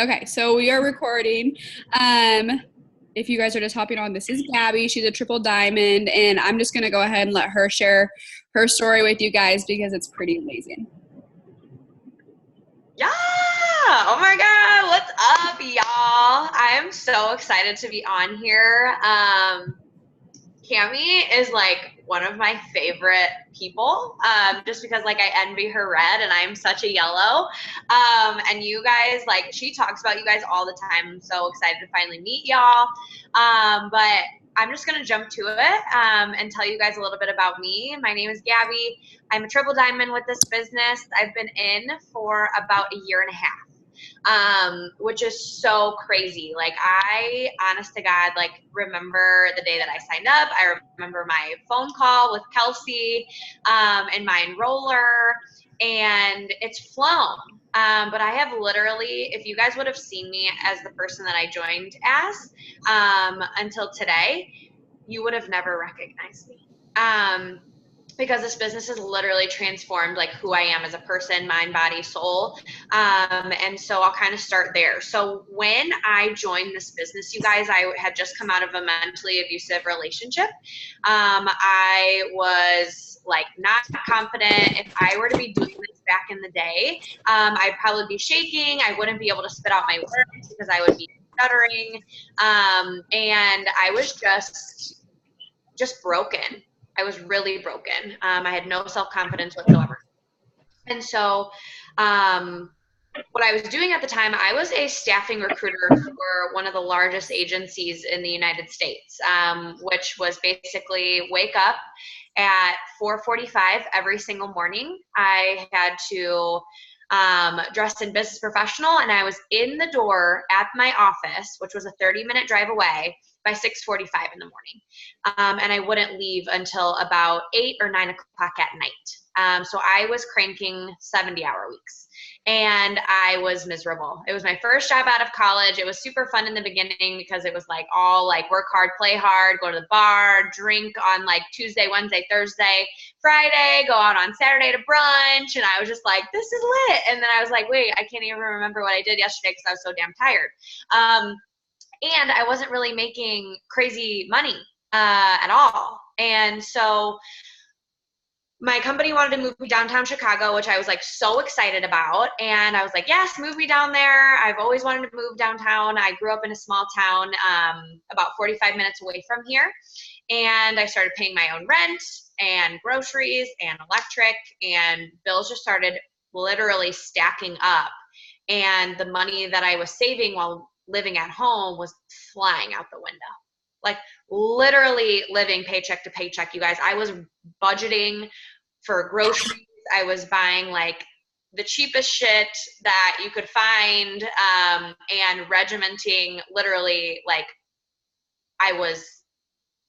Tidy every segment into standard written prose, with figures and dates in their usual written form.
Okay, so we are recording. If you guys are just hopping on, this is Gabby. She's a triple diamond, and I'm just gonna go ahead and let her share her story with you guys because it's pretty amazing. Yeah! Oh my God, what's up, y'all? I am so excited to be on here. Cami is like one of my favorite people, just because like I envy her red and I'm such a yellow. And you guys, like she talks about you guys all the time. I'm so excited to finally meet y'all. But I'm just gonna jump to it and tell you guys a little bit about me. My name is Gabby. I'm a triple diamond with this business. I've been in for about a year and a half. Which is so crazy. Like I, honest to God, like remember the day that I signed up. I remember my phone call with Kelsey, and my enroller, and it's flown. But I have literally, if you guys would have seen me as the person that I joined as, until today, you would have never recognized me. Because this business has literally transformed like who I am as a person, mind, body, soul. And so I'll kind of start there. So when I joined this business, you guys, I had just come out of a mentally abusive relationship. I was like not confident. If I were to be doing this back in the day, I'd probably be shaking. I wouldn't be able to spit out my words because I would be stuttering. And I was just broken. I was really broken. I had no self-confidence whatsoever. And so what I was doing at the time, I was a staffing recruiter for one of the largest agencies in the United States, which was basically wake up at 4:45 every single morning. I had to dress in business professional, and I was in the door at my office, which was a 30-minute drive away, by 6:45 in the morning. And I wouldn't leave until about 8 or 9 o'clock at night. So I was cranking 70-hour weeks. And I was miserable. It was my first job out of college. It was super fun in the beginning because it was like all like work hard, play hard, go to the bar, drink on like Tuesday, Wednesday, Thursday, Friday, go out on Saturday to brunch. And I was just like, this is lit. And then I was like, wait, I can't even remember what I did yesterday because I was so damn tired. And I wasn't really making crazy money at all. And so my company wanted to move me downtown Chicago, which I was like so excited about. And I was like, yes, move me down there. I've always wanted to move downtown. I grew up in a small town, about 45 minutes away from here. And I started paying my own rent and groceries and electric, and bills just started literally stacking up. And the money that I was saving while living at home was flying out the window. Like literally living paycheck to paycheck, you guys. I was budgeting for groceries. I was buying like the cheapest shit that you could find, and regimenting literally like I was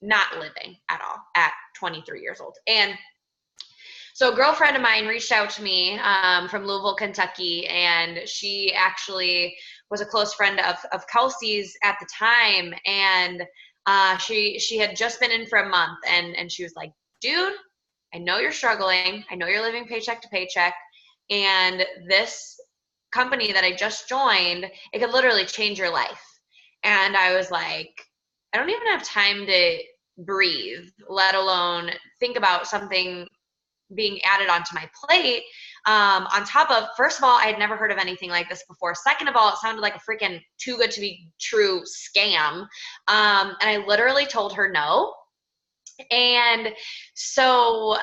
not living at all at 23 years old. And so a girlfriend of mine reached out to me from Louisville, Kentucky, and she actually was a close friend of Kelsey's at the time. And she had just been in for a month, and she was like, dude, I know you're struggling. I know you're living paycheck to paycheck. And this company that I just joined, it could literally change your life. And I was like, I don't even have time to breathe, let alone think about something being added onto my plate. On top of, first of all, I had never heard of anything like this before. Second of all, it sounded like a freaking too good to be true scam. And I literally told her no. And so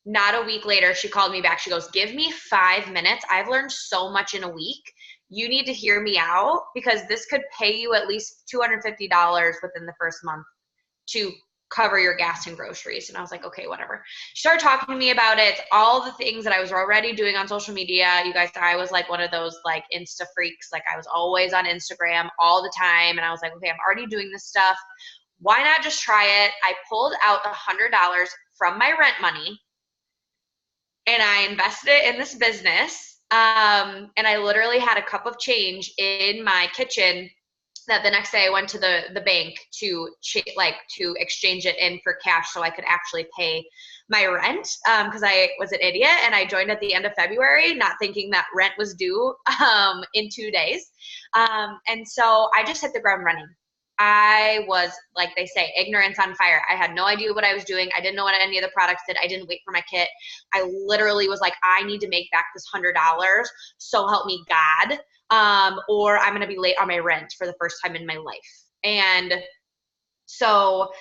not a week later, she called me back. She goes, give me 5 minutes. I've learned so much in a week. You need to hear me out because this could pay you at least $250 within the first month to cover your gas and groceries. And I was like, okay, whatever. She started talking to me about it, all the things that I was already doing on social media. You guys, I was like one of those like Insta freaks. Like I was always on Instagram all the time. And I was like, okay, I'm already doing this stuff. Why not just try it? I pulled out $100 from my rent money and I invested it in this business. And I literally had a cup of change in my kitchen that the next day I went to the bank to exchange it in for cash so I could actually pay my rent because I was an idiot and I joined at the end of February, not thinking that rent was due in 2 days. And so I just hit the ground running. I was, like they say, ignorance on fire. I had no idea what I was doing. I didn't know what any of the products did. I didn't wait for my kit. I literally was like, I need to make back this $100. So help me God. Or I'm going to be late on my rent for the first time in my life. And so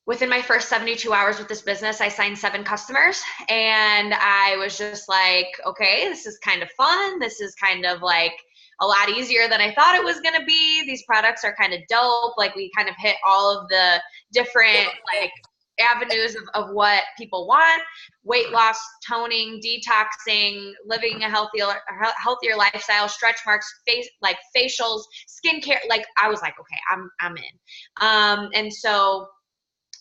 within my first 72 hours with this business, I signed 7 customers, and I was just like, okay, this is kind of fun. This is kind of like a lot easier than I thought it was going to be. These products are kind of dope. Like, we kind of hit all of the different like avenues of what people want: weight loss, toning, detoxing, living a healthier lifestyle, stretch marks, facials, skincare. Like, I was like, okay, I'm in. And so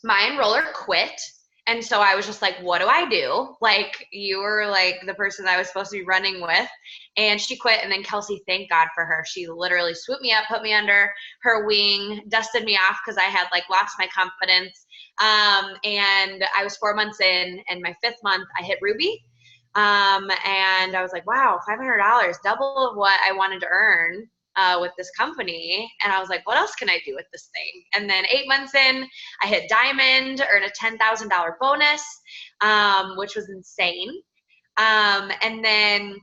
my enroller quit. And so I was just like, what do I do? Like, you were like the person that I was supposed to be running with. And she quit. And then Kelsey, thank God for her. She literally swooped me up, put me under her wing, dusted me off because I had like lost my confidence. And I was 4 months in, and my 5th month I hit Ruby. And I was like, wow, $500, double of what I wanted to earn with this company. And I was like, what else can I do with this thing? And then 8 months in, I hit Diamond, earned a $10,000 bonus, which was insane. And then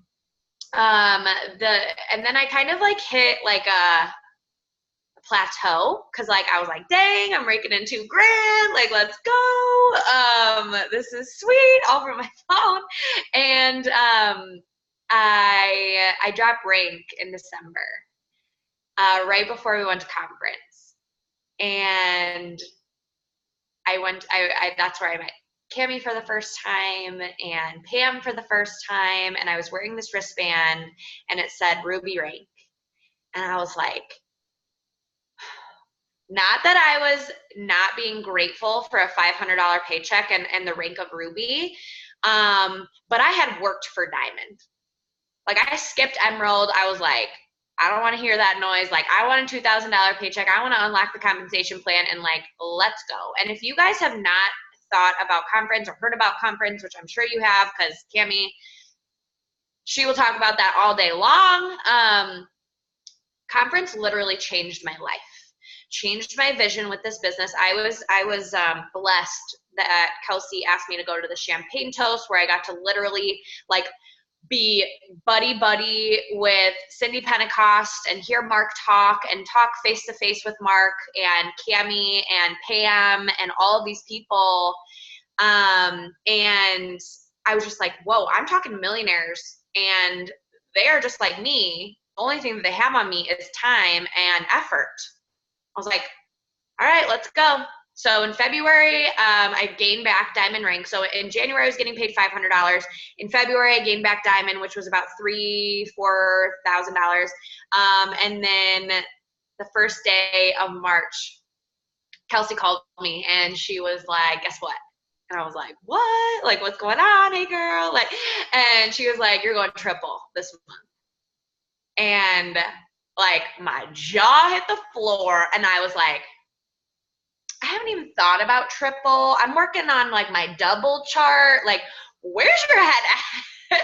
I kind of like hit like a plateau, because like I was like, dang, I'm raking in $2,000, like, let's go. This is sweet, all from my phone. And I dropped rank in December, right before we went to conference. And that's where I met Cammie for the first time and Pam for the first time. And I was wearing this wristband and it said Ruby rank. And I was like, not that I was not being grateful for a $500 paycheck and the rank of Ruby, but I had worked for Diamond. Like, I skipped Emerald. I was like, I don't want to hear that noise. Like, I want a $2,000 paycheck. I want to unlock the compensation plan and like, let's go. And if you guys have not thought about conference or heard about conference, which I'm sure you have, because Cammie, she will talk about that all day long. Conference literally changed my life, changed my vision with this business. I was blessed that Kelsey asked me to go to the Champagne Toast, where I got to literally like be buddy with Cindy Pentecost and hear Mark talk and talk face to face with Mark and Cammie and Pam and all of these people. And I was just like, whoa, I'm talking to millionaires and they are just like me. The only thing that they have on me is time and effort. I was like, all right, let's go. So in February, I gained back Diamond rank. So in January, I was getting paid $500. In February, I gained back Diamond, which was about $4,000. And then the first day of March, Kelsey called me and she was like, guess what? And I was like, what? Like, what's going on? Hey, girl. Like, and she was like, you're going triple this month. And like, my jaw hit the floor and I was like, I haven't even thought about triple. I'm working on like my double chart. Like, where's your head at?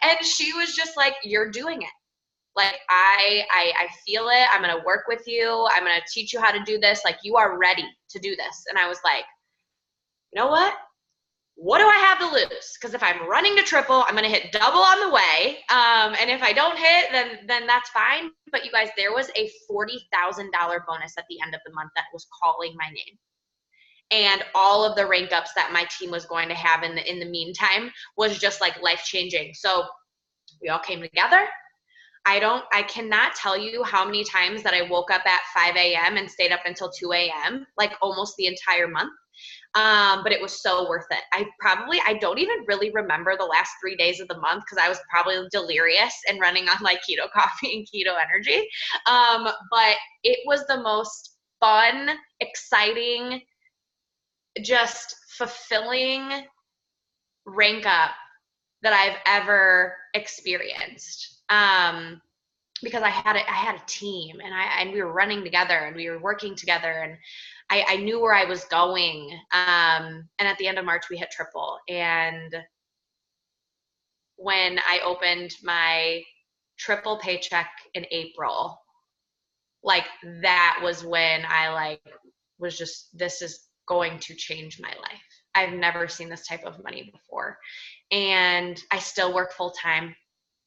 And she was just like, you're doing it. Like, I feel it. I'm going to work with you. I'm going to teach you how to do this. Like, you are ready to do this. And I was like, you know what? What do I have to lose? Because if I'm running to triple, I'm going to hit double on the way. And if I don't hit, then that's fine. But you guys, there was a $40,000 bonus at the end of the month that was calling my name. And all of the rank ups that my team was going to have in the meantime was just like life changing. So we all came together. I cannot tell you how many times that I woke up at 5 a.m. and stayed up until 2 a.m., like almost the entire month. But it was so worth it. I don't even really remember the last 3 days of the month because I was probably delirious and running on like keto coffee and keto energy. But it was the most fun, exciting, just fulfilling rank up that I've ever experienced. Because I had a team and we were running together and we were working together. I knew where I was going. And at the end of March, we hit triple. And when I opened my triple paycheck in April, like that was when I like was just, this is going to change my life. I've never seen this type of money before. And I still work full time.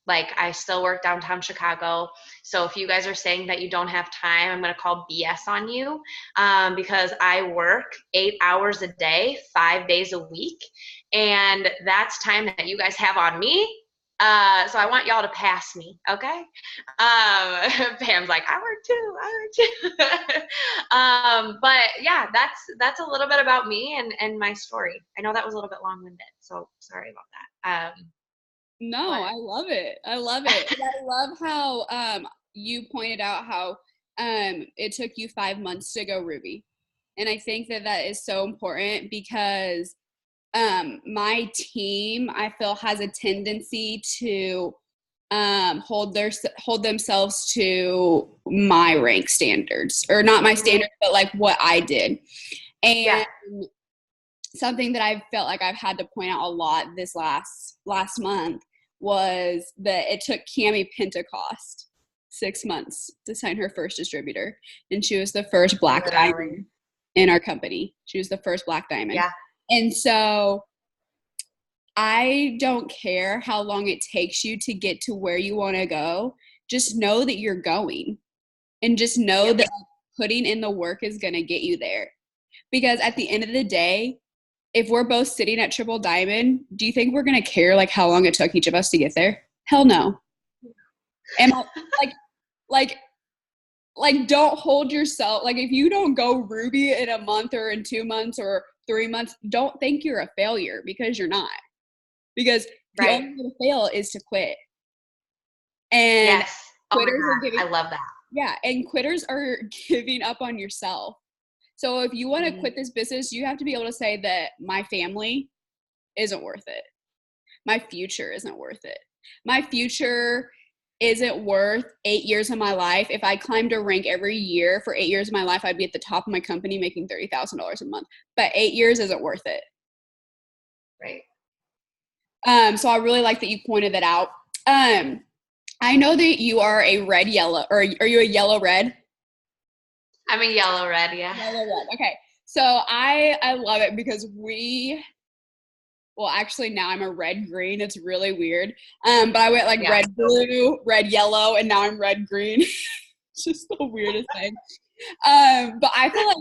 Like I still work downtown Chicago. So if you guys are saying that you don't have time, I'm going to call BS on you, because I work 8 hours a day, 5 days a week. And that's time that you guys have on me. So I want y'all to pass me. Okay. Pam's like, I work too. But yeah, that's a little bit about me and my story. I know that was a little bit long-winded, so sorry about that. No, But I love it. I love it. And I love how you pointed out how it took you 5 months to go Ruby. And I think that that is so important because my team, I feel, has a tendency to hold themselves to my rank standards, or not my standards, but like what I did. And yeah, something that I felt like I've had to point out a lot this last month was that it took Cami Pentecost 6 months to sign her first distributor, and she was the first Black Diamond in our company. She was the first Black Diamond. Yeah. And so I don't care how long it takes you to get to where you want to go. Just know that you're going, and just know that putting in the work is going to get you there. Because at the end of the day, if we're both sitting at Triple Diamond, do you think we're going to care like how long it took each of us to get there? Hell no. And like don't hold yourself, like if you don't go Ruby in a month or in 2 months or 3 months, don't think you're a failure, because you're not. Because the only way to fail is to quit. And yes. quitters are giving, I love that. yeah, and quitters are giving up on yourself. So if you want to quit this business, you have to be able to say that my family isn't worth it. My future isn't worth it. My future isn't worth 8 years of my life. If I climbed a rank every year for 8 years of my life, I'd be at the top of my company making $30,000 a month. But 8 years isn't worth it. Right. So I really like that you pointed that out. I know that you are a red yellow, or are you a yellow red? I'm a yellow red, yeah. Yellow red. Okay. So I love it because well, actually now I'm a red green. It's really weird. But I went like red blue, red yellow, and now I'm red green. It's just the weirdest thing. But I feel like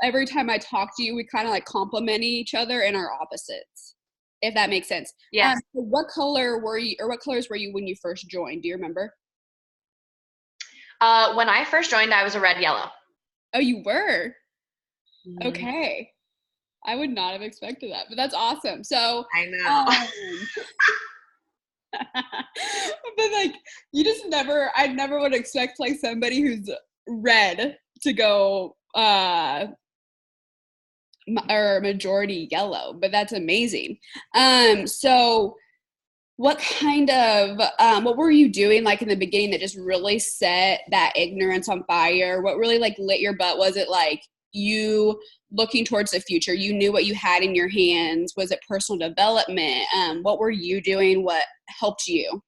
every time I talk to you, we kind of like complement each other in our opposites, if that makes sense. Yes. So what color were you, or what colors were you when you first joined? Do you remember? When I first joined, I was a red yellow. Oh, you were? Okay. I would not have expected that, but that's awesome. So I know. but like, you just I never would expect like somebody who's red to go or majority yellow, but that's amazing. So what kind of what were you doing like in the beginning that just really set that ignorance on fire? What really like lit your butt? Was it like you looking towards the future? You knew what you had in your hands? Was it personal development? What were you doing? What helped you?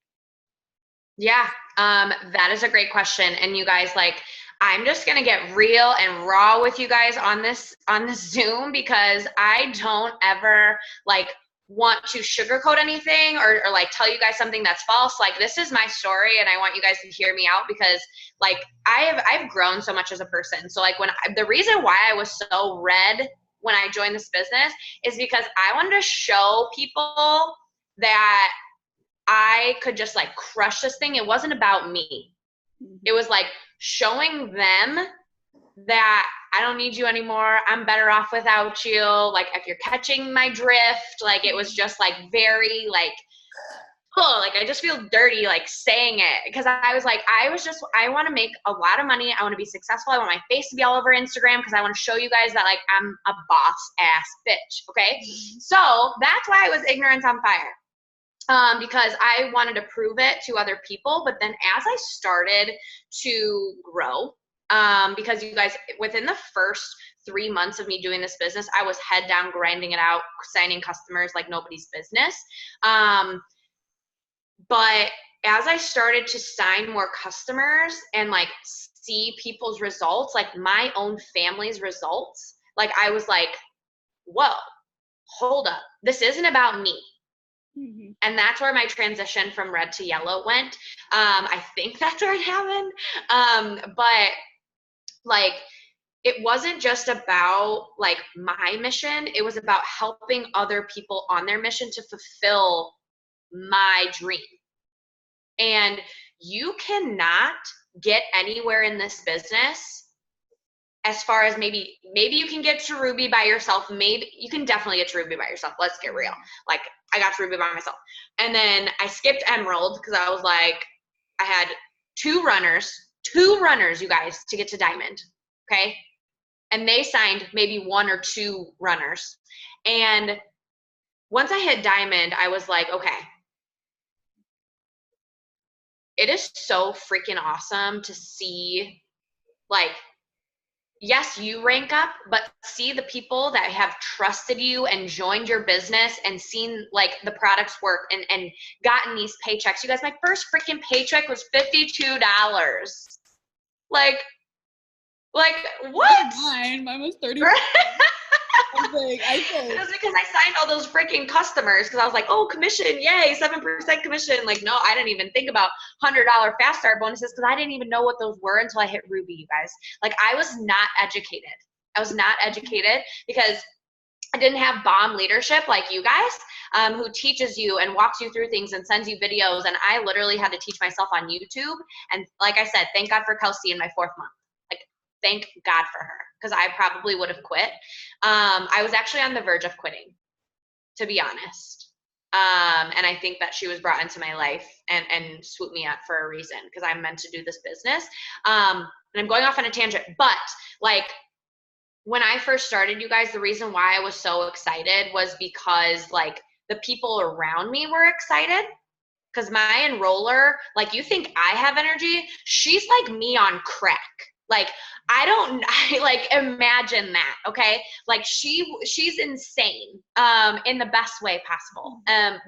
Yeah, that is a great question. And you guys, like, I'm just gonna get real and raw with you guys on this Zoom, because I don't ever like want to sugarcoat anything or like tell you guys something that's false. Like, this is my story, and I want you guys to hear me out, because like I've grown so much as a person. So like the reason why I was so red when I joined this business is because I wanted to show people that I could just like crush this thing. It wasn't about me. It was like showing them that I don't need you anymore. I'm better off without you. Like, if you're catching my drift, like it was just like very like, oh, like I just feel dirty like saying it, because I was like, I want to make a lot of money. I want to be successful. I want my face to be all over Instagram, because I want to show you guys that like I'm a boss ass bitch. Okay. So that's why I was ignorant on fire. Because I wanted to prove it to other people. But then as I started to grow, because you guys, within the first 3 months of me doing this business, I was head down, grinding it out, signing customers like nobody's business. But as I started to sign more customers and like see people's results, like my own family's results, like I was like, whoa, hold up. This isn't about me. Mm-hmm. And that's where my transition from red to yellow went. I think that's where it happened. But like, it wasn't just about like my mission. It was about helping other people on their mission to fulfill my dream. And you cannot get anywhere in this business as far as maybe you can get to Ruby by yourself. Maybe you can definitely get to Ruby by yourself. Let's get real. Like I got to Ruby by myself. And then I skipped Emerald because I was like, I had two runners, you guys, to get to Diamond. Okay. And they signed maybe one or two runners. And once I hit Diamond, I was like, okay, it is so freaking awesome to see, like, yes, you rank up, but see the people that have trusted you and joined your business and seen like the products work and gotten these paychecks. You guys, my first freaking paycheck was $52. Like what? Mine was 30. It was because I signed all those freaking customers because I was like, oh, commission, yay, 7% commission. Like, no, I didn't even think about $100 fast start bonuses because I didn't even know what those were until I hit Ruby, you guys. Like, I was not educated. Because I didn't have bomb leadership like you guys, who teaches you and walks you through things and sends you videos. And I literally had to teach myself on YouTube. And like I said, thank God for Kelsey in my 4th month. Thank God for her, because I probably would have quit. I was actually on the verge of quitting, to be honest. And I think that she was brought into my life and swooped me up for a reason, because I'm meant to do this business. And I'm going off on a tangent, but like when I first started, you guys, the reason why I was so excited was because like the people around me were excited. Because my enroller, like, you think I have energy, she's like me on crack. Like, I like imagine that, okay? Like she's insane, in the best way possible.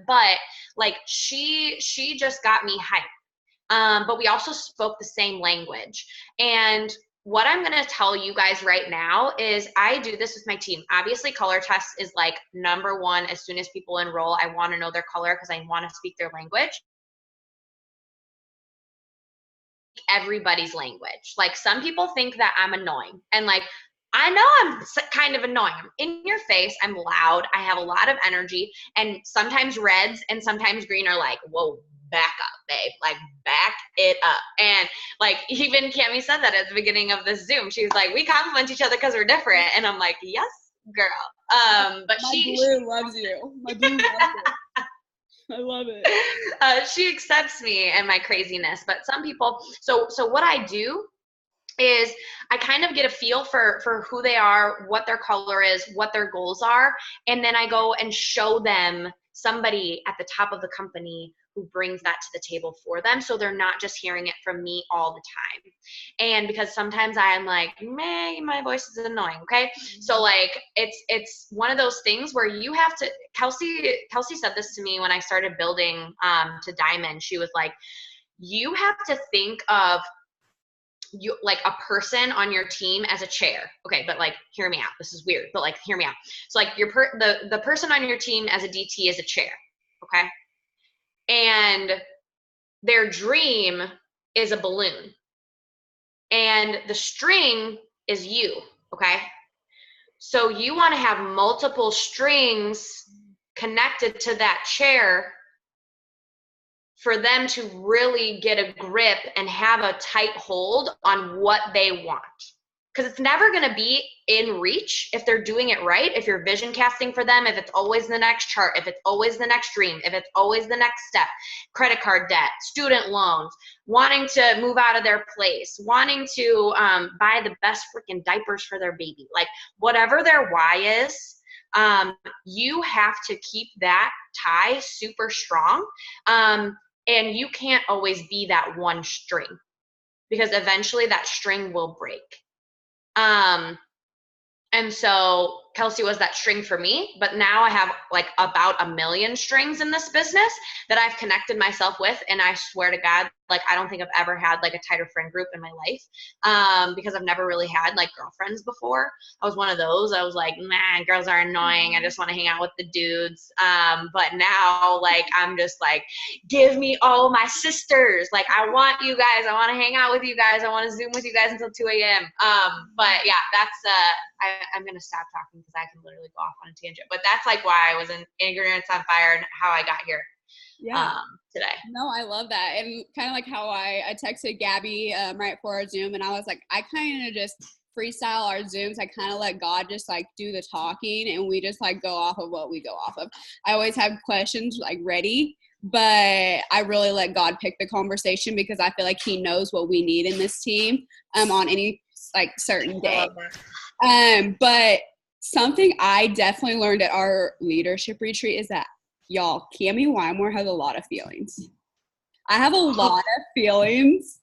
But like she just got me hyped. But we also spoke the same language. And what I'm going to tell you guys right now is I do this with my team. Obviously, color test is like number one. As soon as people enroll, I want to know their color because I want to speak their language. Everybody's language. Like, some people think that I'm annoying, and like I know I'm kind of annoying. I'm in your face, I'm loud, I have a lot of energy, and sometimes reds and sometimes green are like, whoa, back up, babe, like back it up. And like even Cami said that at the beginning of this Zoom. She was like, we compliment each other because we're different. And I'm like, yes, girl. But my blue loves you. My blue loves you. I love it. She accepts me and my craziness. But some people, so what I do is I kind of get a feel for who they are, what their color is, what their goals are, and then I go and show them somebody at the top of the company who brings that to the table for them, so they're not just hearing it from me all the time. And because sometimes I am like, man, my voice is annoying, okay? So like it's one of those things where you have to, Kelsey said this to me when I started building to Diamond. She was like, you have to think of you like a person on your team as a chair. Okay, but like hear me out. This is weird, but like hear me out. So like the person on your team as a DT is a chair, okay? And their dream is a balloon. And the string is you, okay? So you want to have multiple strings connected to that chair for them to really get a grip and have a tight hold on what they want. Because it's never going to be in reach if they're doing it right, if you're vision casting for them, if it's always the next chart, if it's always the next dream, if it's always the next step, credit card debt, student loans, wanting to move out of their place, wanting to buy the best freaking diapers for their baby. Like, whatever their why is, you have to keep that tie super strong. And you can't always be that one string, because eventually that string will break. And so Kelsey was that string for me, but now I have like about 1,000,000 strings in this business that I've connected myself with. And I swear to God, like, I don't think I've ever had like a tighter friend group in my life, because I've never really had like girlfriends before. I was one of those. I was like, man, girls are annoying. I just want to hang out with the dudes. But now, like, I'm just like, give me all my sisters. Like, I want you guys. I want to hang out with you guys. I want to Zoom with you guys until 2 a.m. But yeah, that's I'm gonna stop talking because I can literally go off on a tangent. But that's like why I was in Ignorance on Fire and how I got here today. No, I love that. And kind of like how I texted Gabby right before our Zoom, and I was like, I kind of just freestyle our Zooms. I kind of let God just like do the talking, and we just like go off of what we go off of. I always have questions like ready, but I really let God pick the conversation because I feel like he knows what we need in this team on any like certain day. But something I definitely learned at our leadership retreat is that, y'all, Cammie Wymore has a lot of feelings. I have a lot of feelings.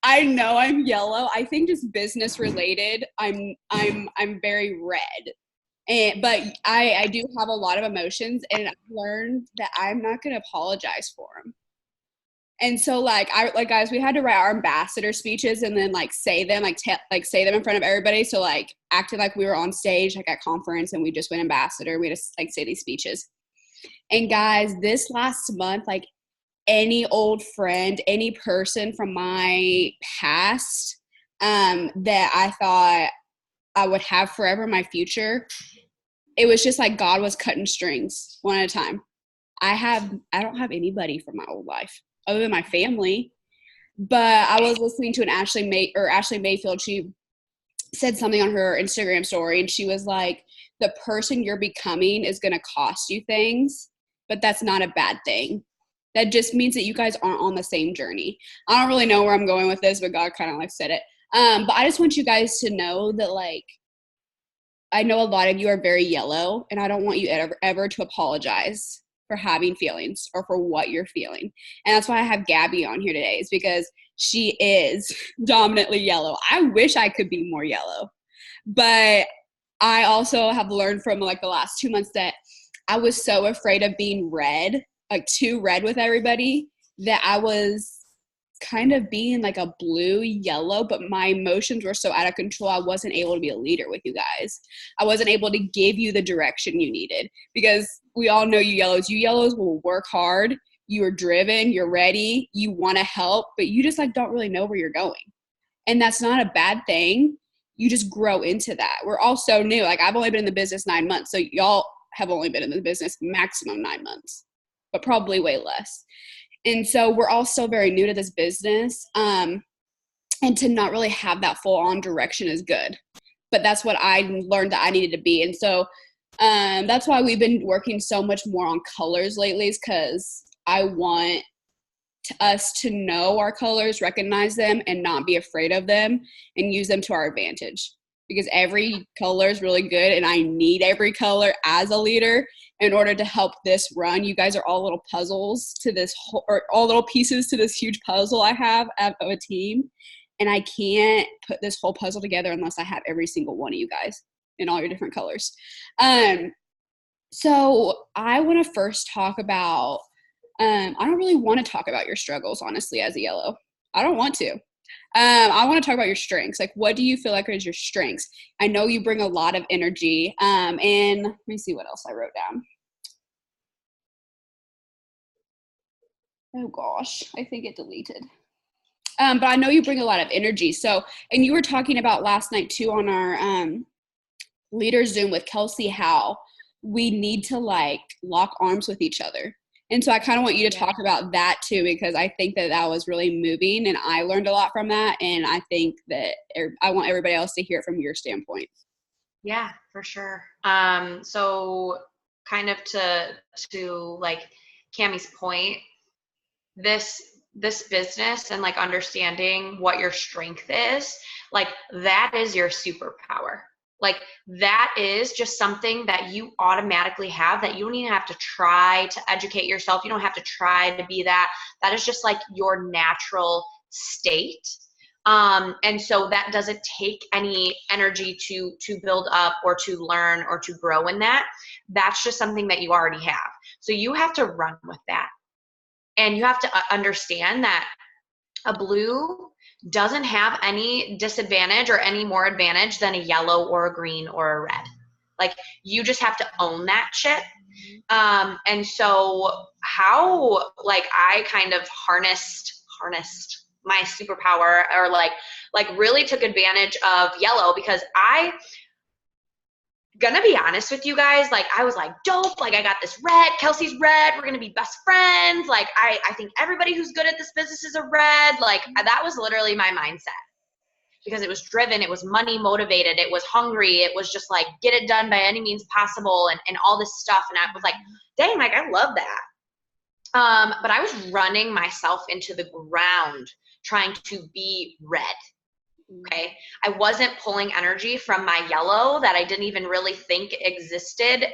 I know I'm yellow. I think just business related, I'm very red. But I do have a lot of emotions, and I've learned that I'm not gonna apologize for them. And so guys, we had to write our ambassador speeches and then like say them say them in front of everybody. So like acted like we were on stage like at conference and we just went ambassador. We just like say these speeches. And guys, this last month, like any old friend, any person from my past that I thought I would have forever in my future, it was just like God was cutting strings one at a time. I don't have anybody from my old life other than my family. But I was listening to an Ashley Mayfield. She said something on her Instagram story, and she was like, the person you're becoming is going to cost you things, but that's not a bad thing. That just means that you guys aren't on the same journey. I don't really know where I'm going with this, but God kind of like said it. But I just want you guys to know that, like, I know a lot of you are very yellow, and I don't want you ever to apologize for having feelings or for what you're feeling. And that's why I have Gabby on here today, is because she is dominantly yellow. I wish I could be more yellow, but I also have learned from like the last 2 months that I was so afraid of being red, like too red with everybody, that I was kind of being like a blue yellow, but my emotions were so out of control. I wasn't able to be a leader with you guys. I wasn't able to give you the direction you needed, because we all know you yellows will work hard. You are driven, you're ready, you want to help, but you just like don't really know where you're going. And that's not a bad thing. You just grow into that. We're all so new. Like, I've only been in the business 9 months. So y'all have only been in the business maximum 9 months, but probably way less. And so we're all still very new to this business. And to not really have that full on direction is good. But that's what I learned that I needed to be. And so that's why we've been working so much more on colors lately, is because I want us to know our colors, recognize them, and not be afraid of them, and use them to our advantage. Because every color is really good, and I need every color as a leader in order to help this run. You guys are all little puzzles to this or all little pieces to this huge puzzle I have of a team. And I can't put this whole puzzle together unless I have every single one of you guys in all your different colors. So I want to first talk about, I don't really want to talk about your struggles, honestly, as a yellow. I don't want to. I want to talk about your strengths. Like, what do you feel like is your strengths? I know you bring a lot of energy. And let me see what else I wrote down. Oh gosh, I think it deleted. But I know you bring a lot of energy. So, and you were talking about last night too on our leader Zoom with Kelsey, how we need to like lock arms with each other. And so I kind of want you to talk about that too, because I think that that was really moving, and I learned a lot from that. And I think that I want everybody else to hear it from your standpoint. Yeah, for sure. So kind of to like Cammie's point, this business and like understanding what your strength is, like that is your superpower. Like that is just something that you automatically have, that you don't even have to try to educate yourself. You don't have to try to be that. That is just like your natural state. And so that doesn't take any energy to build up or to learn or to grow in that. That's just something that you already have. So you have to run with that. And you have to understand that a blue doesn't have any disadvantage or any more advantage than a yellow or a green or a red. Like, you just have to own that shit. And so how, like, I kind of harnessed my superpower, or like really took advantage of yellow, because gonna be honest with you guys, like, I was like, dope, like, I got this red, Kelsey's red, we're gonna be best friends, like, I think everybody who's good at this business is a red, like, that was literally my mindset, because it was driven, it was money motivated, it was hungry, it was just like, get it done by any means possible, and all this stuff, and I was like, dang, like, I love that. But I was running myself into the ground trying to be red. Okay. I wasn't pulling energy from my yellow that I didn't even really think existed,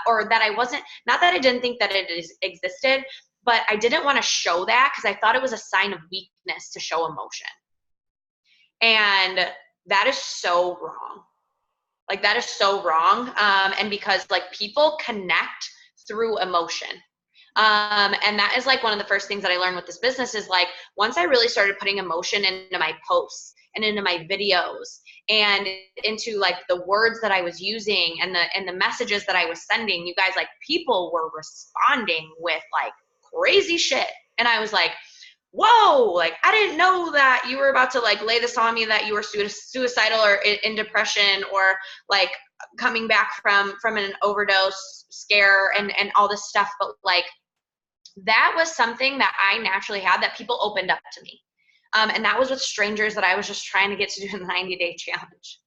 or that I wasn't, not that I didn't think that it existed, but I didn't want to show that because I thought it was a sign of weakness to show emotion. And that is so wrong. Like, that is so wrong. And because, like, people connect through emotion. And that is, like, one of the first things that I learned with this business is, like, once I really started putting emotion into my posts and into my videos and into, like, the words that I was using and the messages that I was sending, you guys, like, people were responding with, like, crazy shit. And I was like, whoa, like, I didn't know that you were about to, like, lay this on me, that you were suicidal or in depression, or, like, coming back from an overdose scare and all this stuff. But, like, that was something that I naturally had, that people opened up to me. And that was with strangers that I was just trying to get to do the 90-day challenge.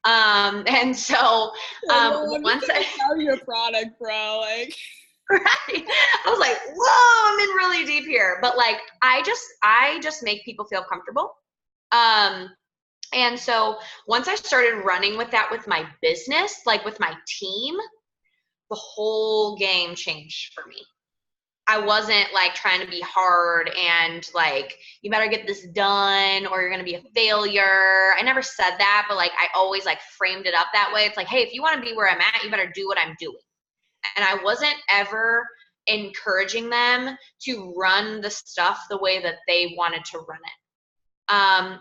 And so once I sell your product, bro, like, right, I was like, whoa, I'm in really deep here. But, like, I just make people feel comfortable. And so once I started running with that with my business, like with my team, the whole game changed for me. I wasn't, like, trying to be hard and, like, you better get this done or you're going to be a failure. I never said that, but, like, I always, like, framed it up that way. It's like, hey, if you want to be where I'm at, you better do what I'm doing. And I wasn't ever encouraging them to run the stuff the way that they wanted to run it.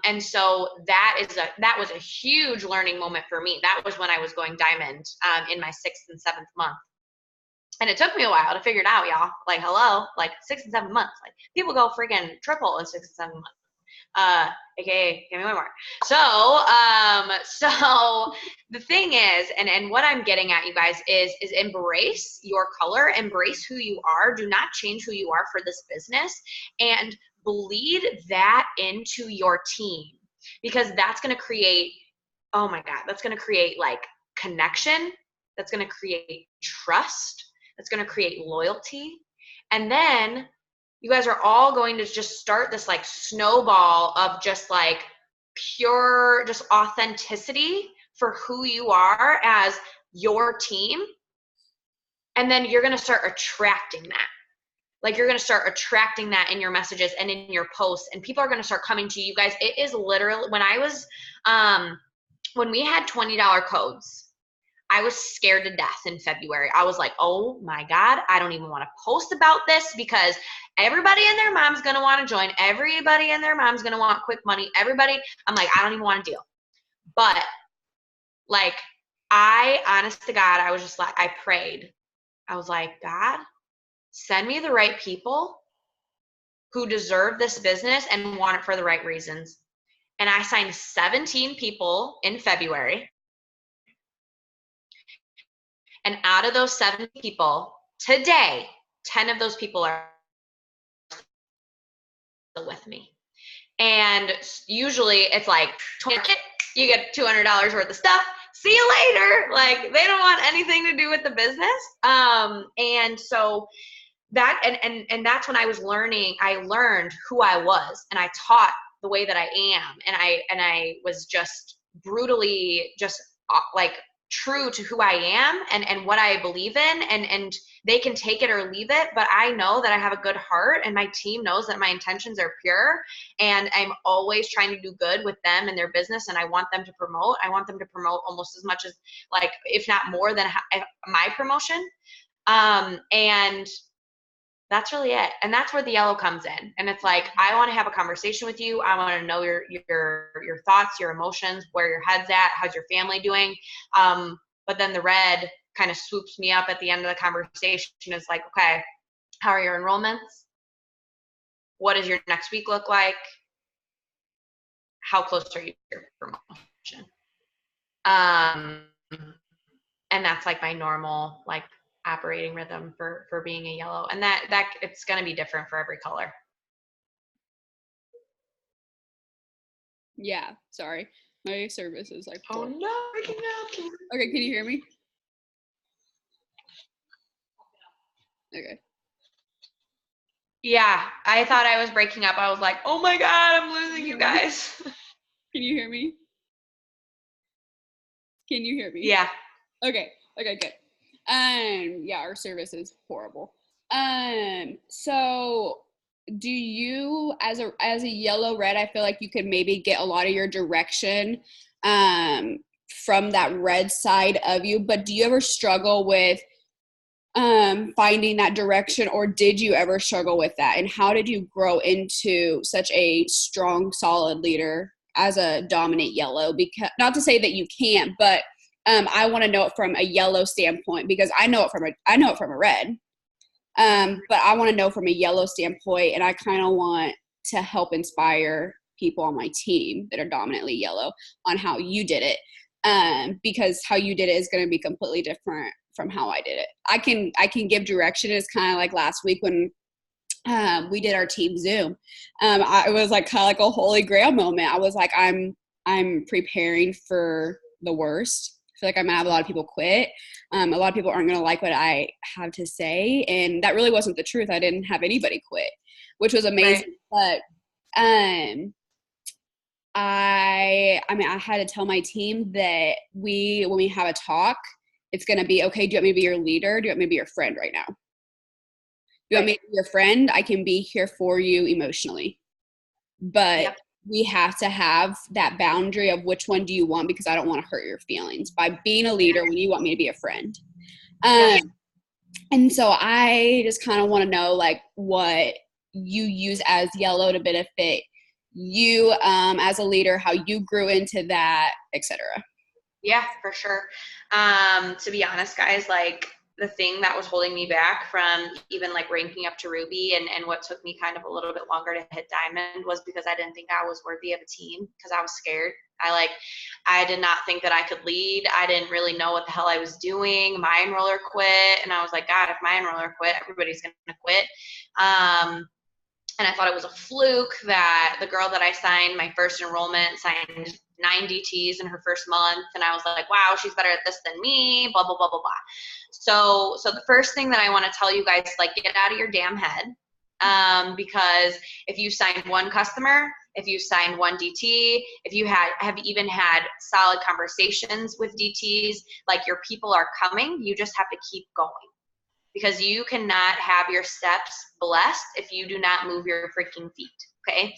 And so that was a huge learning moment for me. That was when I was going diamond in my 6th and 7th month. And it took me a while to figure it out, y'all. Like, hello, like 6 and 7 months. Like, people go freaking triple in 6 and 7 months. AKA, give me one more. So the thing is, and what I'm getting at, you guys, is embrace your color, embrace who you are. Do not change who you are for this business, and bleed that into your team, because that's going to create, oh my God, that's going to create, like, connection. That's going to create trust. That's going to create loyalty. And then you guys are all going to just start this, like, snowball of just, like, pure, just authenticity for who you are as your team. And then you're going to start attracting that. Like, you're going to start attracting that in your messages and in your posts, and people are going to start coming to you guys. It is literally, when we had $20 codes, I was scared to death in February. I was like, oh my God, I don't even want to post about this, because everybody and their mom's going to want to join. Everybody and their mom's going to want quick money. Everybody, I'm like, I don't even want to deal. But, like, honest to God, I was just like, I prayed. I was like, God, send me the right people who deserve this business and want it for the right reasons. And I signed 17 people in February. And out of those 7 people, today, 10 of those people are still with me. And usually it's like, you get $200 worth of stuff. See you later. Like, they don't want anything to do with the business. And so that, and that's when I was learning, I learned who I was, and I taught the way that I am. And I was just brutally just, like, true to who I am and what I believe in, and they can take it or leave it, but I know that I have a good heart, and my team knows that my intentions are pure, and I'm always trying to do good with them and their business, and I want them to promote. I want them to promote almost as much as, like, if not more than my promotion. And that's really it. And that's where the yellow comes in. And it's like, I want to have a conversation with you. I want to know your thoughts, your emotions, where your head's at, how's your family doing. But then the red kind of swoops me up at the end of the conversation. Is like, okay, how are your enrollments? What does your next week look like? How close are you to your promotion? And that's like my normal, like, operating rhythm for being a yellow, and that it's going to be different for every color. Yeah, sorry, my service is like, oh no, freaking out. Okay, can you hear me? Okay. Yeah, I thought I was breaking up. I was like, oh my god, I'm losing you guys. Can you hear me? Can you hear me? Yeah. Okay, good. Yeah, our service is horrible. So do you, as a yellow red, I feel like you could maybe get a lot of your direction from that red side of you, but do you ever struggle with finding that direction, or did you ever struggle with that? And how did you grow into such a strong, solid leader as a dominant yellow? Because, not to say that you can't, but I want to know it from a yellow standpoint, because I know it from a red. But I want to know from a yellow standpoint, and I kind of want to help inspire people on my team that are dominantly yellow on how you did it. Because how you did it is going to be completely different from how I did it. I can give direction. It's kind of like last week when we did our team Zoom. It was like kind of like a holy grail moment. I was like, I'm preparing for the worst. I feel like I'm gonna have a lot of people quit. A lot of people aren't gonna like what I have to say, and that really wasn't the truth. I didn't have anybody quit, which was amazing. Right. But I mean, I had to tell my team that when we have a talk, it's gonna be, okay, do you want me to be your leader? Do you want me to be your friend right now? Do you want me to be your friend? I can be here for you emotionally, but we have to have that boundary of which one do you want, because I don't want to hurt your feelings by being a leader when you want me to be a friend. And so I just kind of want to know, like, what you use as yellow to benefit you as a leader, how you grew into that, etc. Yeah, for sure. To be honest, guys, like, the thing that was holding me back from even like ranking up to Ruby, and what took me kind of a little bit longer to hit Diamond, was because I didn't think I was worthy of a team, because I was scared. I did not think that I could lead. I didn't really know what the hell I was doing. My enroller quit, and I was like, God, if my enroller quit, everybody's going to quit. And I thought it was a fluke that the girl that I signed my first enrollment signed 9 DTs in her first month. And I was like, wow, she's better at this than me, blah, blah, blah, blah, blah. So the first thing that I want to tell you guys is, like, get out of your damn head. Because if you signed one customer, if you signed one DT, if you have even had solid conversations with DTs, like, your people are coming, you just have to keep going. Because you cannot have your steps blessed if you do not move your freaking feet. Okay.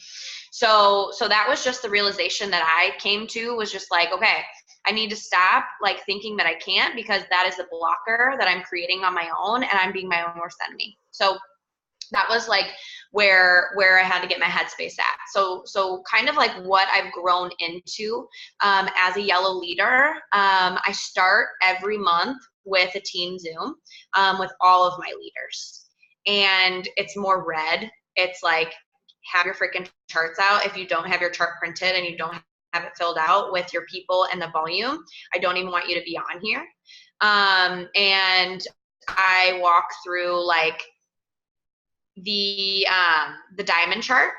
So that was just the realization that I came to, was just like, okay, I need to stop, like, thinking that I can't, because that is a blocker that I'm creating on my own, and I'm being my own worst enemy. So that was like where I had to get my headspace at. So kind of like what I've grown into as a yellow leader. I start every month with a team Zoom with all of my leaders, and it's more red. It's like, have your freaking charts out. If you don't have your chart printed and you don't have it filled out with your people and the volume, I don't even want you to be on here. And I walk through, like, the diamond chart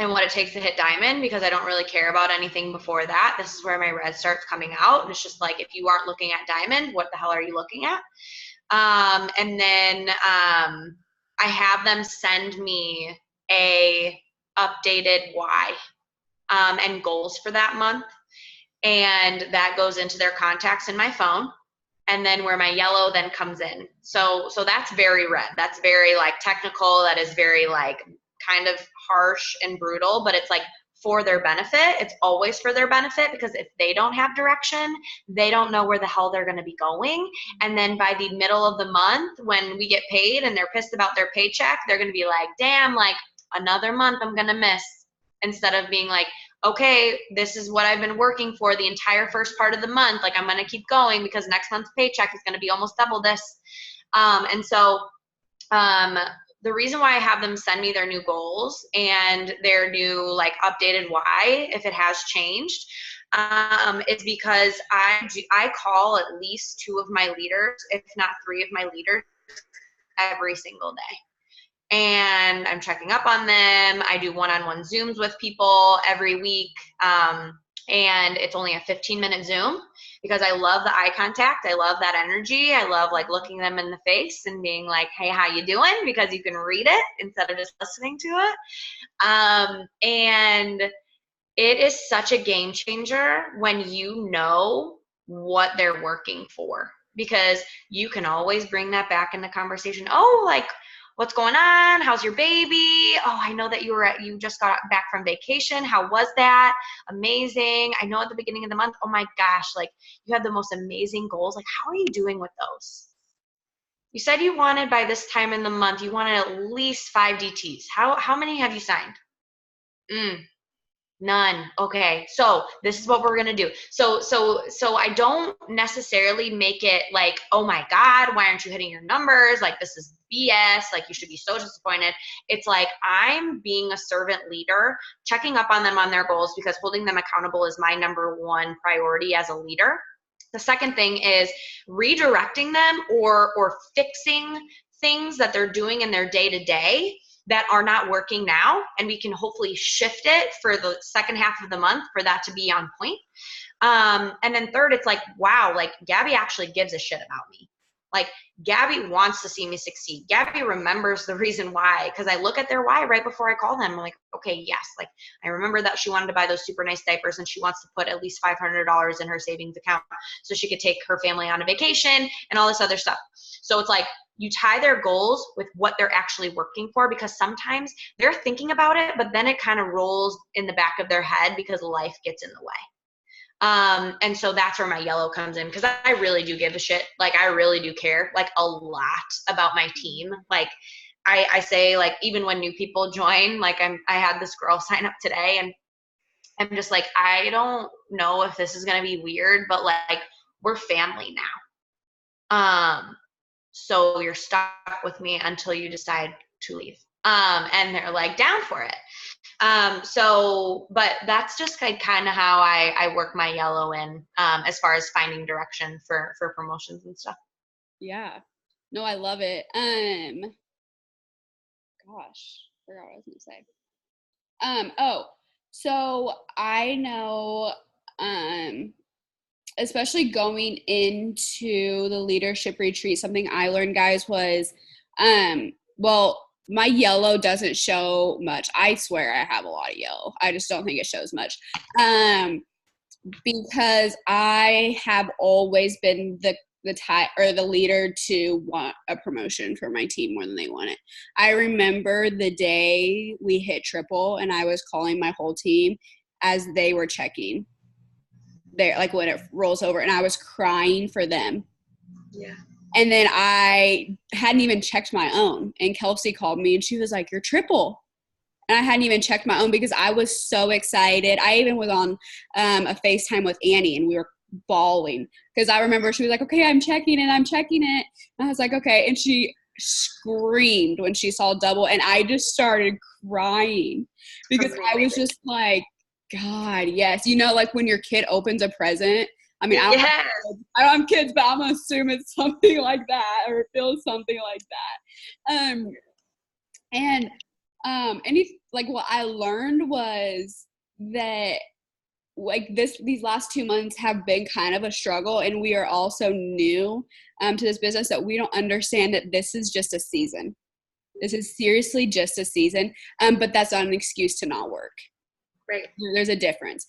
and what it takes to hit diamond, because I don't really care about anything before that. This is where my red starts coming out. And it's just like, if you aren't looking at diamond, what the hell are you looking at? And then I have them send me a updated why and goals for that month. and that goes into their contacts in my phone. And then where my yellow then comes in. So that's very red. That's very like technical. That is very like kind of harsh and brutal, but it's like for their benefit. It's always for their benefit, because if they don't have direction, they don't know where the hell they're going to be going. And then by the middle of the month, when we get paid and they're pissed about their paycheck, they're going to be like, damn, like another month I'm going to miss, instead of being like, okay, this is what I've been working for the entire first part of the month. Like, I'm going to keep going because next month's paycheck is going to be almost double this. And so the reason why I have them send me their new goals and their new like updated why, if it has changed, is because I call at least 2 of my leaders, if not 3 of my leaders, every single day. And I'm checking up on them. I do one-on-one Zooms with people every week. And it's only a 15-minute Zoom, because I love the eye contact. I love that energy. I love like looking them in the face and being like, hey, how you doing? Because you can read it instead of just listening to it. And it is such a game changer when you know what they're working for, because you can always bring that back in the conversation. Oh, like, what's going on? How's your baby? Oh, I know that you just got back from vacation. How was that? Amazing. I know at the beginning of the month, oh my gosh, like you had the most amazing goals. Like, how are you doing with those? You said you wanted by this time in the month, you wanted at least 5 DTs. How many have you signed? None. Okay. So this is what we're going to do. So I don't necessarily make it like, oh my God, why aren't you hitting your numbers? Like, this is BS. Like, you should be so disappointed. It's like, I'm being a servant leader, checking up on them on their goals, because holding them accountable is my number 1 priority as a leader. The second thing is redirecting them or fixing things that they're doing in their day-to-day that are not working now, and we can hopefully shift it for the second half of the month for that to be on point. And then third, it's like, wow, like Gabby actually gives a shit about me. Like, Gabby wants to see me succeed. Gabby remembers the reason why, because I look at their why right before I call them. I'm like, okay, yes, like I remember that she wanted to buy those super nice diapers, and she wants to put at least $500 in her savings account so she could take her family on a vacation and all this other stuff. So it's like, you tie their goals with what they're actually working for, because sometimes they're thinking about it, but then it kind of rolls in the back of their head because life gets in the way. And so that's where my yellow comes in, because I really do give a shit. Like, I really do care, like, a lot about my team. Like, I say, like, even when new people join, like, I had this girl sign up today, and I'm just like, I don't know if this is going to be weird, but like, we're family now. So you're stuck with me until you decide to leave. And they're like down for it. But that's just like kind of how I work my yellow in, as far as finding direction for promotions and stuff. Yeah. No, I love it. Gosh, forgot what I was gonna say. So I know, especially going into the leadership retreat, something I learned, guys, was, well, my yellow doesn't show much. I swear I have a lot of yellow. I just don't think it shows much. Because I have always been the type or the leader to want a promotion for my team more than they want it. I remember the day we hit triple and I was calling my whole team as they were checking. There, like when it rolls over, and I was crying for them. Yeah. And then I hadn't even checked my own, and Kelsey called me and she was like, "You're triple." And I hadn't even checked my own because I was so excited. I even was on a FaceTime with Annie, and we were bawling because I remember she was like, "Okay, I'm checking it. I'm checking it." And I was like, "Okay." And she screamed when she saw double, and I just started crying because I was just like, God, yes. You know, like when your kid opens a present. I mean, I don't have kids, but I'm going to assume it's something like that, or it feels something like that. Like what I learned was that like these last 2 months have been kind of a struggle, and we are also new to this business, that we don't understand that this is just a season. This is seriously just a season, but that's not an excuse to not work. Right. There's a difference.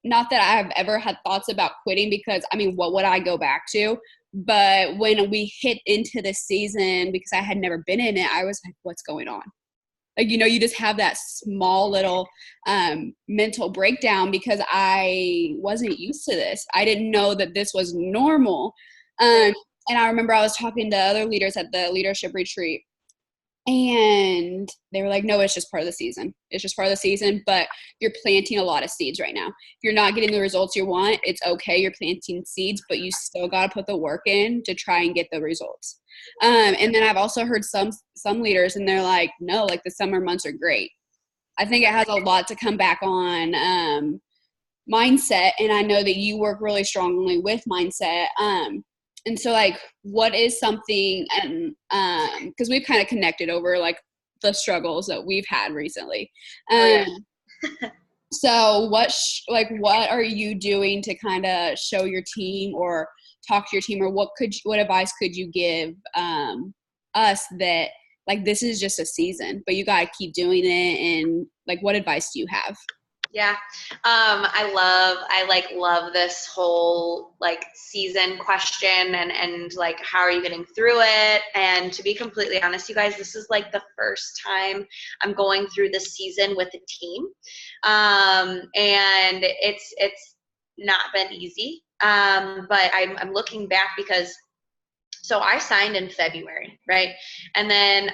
Not that I have ever had thoughts about quitting, because I mean, what would I go back to? But when we hit into the season, because I had never been in it, I was like, what's going on? Like, you just have that small little mental breakdown, because I wasn't used to this. I didn't know that this was normal. And I remember I was talking to other leaders at the leadership retreat, and they were like, no, it's just part of the season. It's just part of the season, but you're planting a lot of seeds right now. If you're not getting the results you want, it's okay. You're planting seeds, but you still got to put the work in to try and get the results. And then I've also heard some leaders, and they're like, no, like the summer months are great. I think it has a lot to come back on mindset. And I know that you work really strongly with mindset. And so, like, what is something, and because we've kind of connected over like the struggles that we've had recently. So what are you doing to kind of show your team or talk to your team, or what advice could you give us that, like, this is just a season, but you got to keep doing it? And like, what advice do you have? Yeah. I love this whole like season question and like, how are you getting through it? And to be completely honest, you guys, this is like the first time I'm going through this season with a team. And it's not been easy. But I'm looking back because so I signed in February, right? And then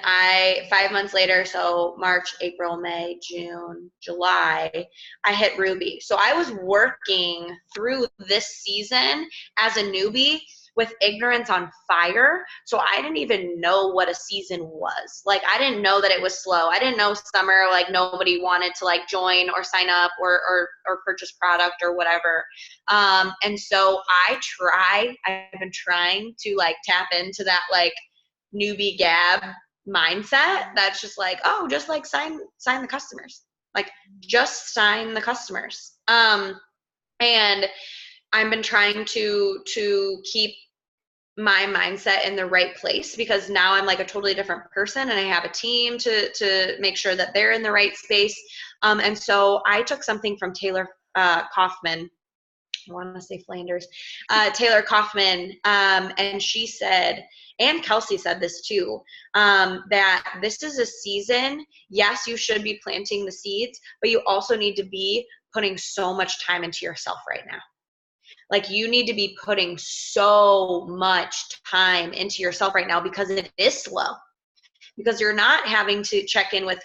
5 months later, so March, April, May, June, July, I hit Ruby. So I was working through this season as a newbie with ignorance on fire. So I didn't even know what a season was. Like, I didn't know that it was slow. I didn't know summer, like nobody wanted to like join or sign up or purchase product or whatever. And so I've been trying to like tap into that like newbie Gab mindset. That's just like, oh, just like sign the customers. Like, just sign the customers. And I've been trying to keep my mindset in the right place, because now I'm like a totally different person, and I have a team to make sure that they're in the right space. And so I took something from Taylor Kaufman. I want to say Flanders, Taylor Kaufman, and she said, and Kelsey said this too, that this is a season. Yes, you should be planting the seeds, but you also need to be putting so much time into yourself right now. Like, you need to be putting so much time into yourself right now, because it is slow. Because you're not having to check in with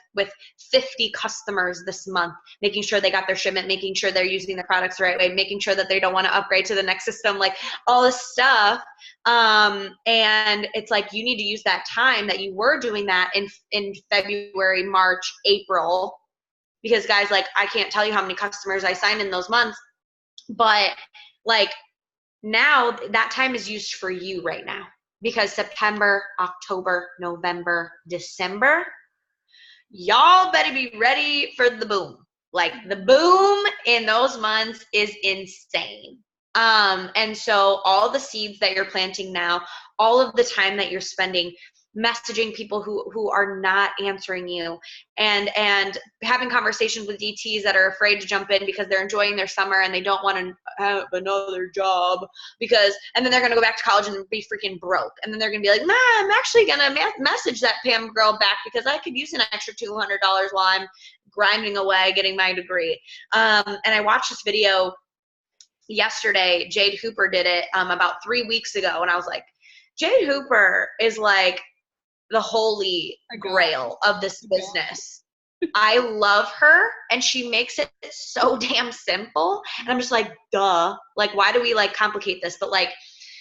50 customers this month, making sure they got their shipment, making sure they're using the products the right way, making sure that they don't want to upgrade to the next system, like all this stuff. And it's like, you need to use that time that you were doing that in February, March, April, because guys, like, I can't tell you how many customers I signed in those months, but like, now that time is used for you right now, because September, October, November, December, y'all better be ready for the boom. Like, the boom in those months is insane. And so all the seeds that you're planting now, all of the time that you're spending messaging people who are not answering you, and having conversations with DTs that are afraid to jump in because they're enjoying their summer and they don't want to have another job, and then they're going to go back to college and be freaking broke, and then they're going to be like, I'm actually going to message that Pam girl back because I could use an extra $200 while I'm grinding away getting my degree. And I watched this video yesterday. Jade Hooper did it about 3 weeks ago, and I was like, Jade Hooper is like the holy grail of this business. I love her, and she makes it so damn simple, and I'm just like, duh, like, why do we like complicate this? But like,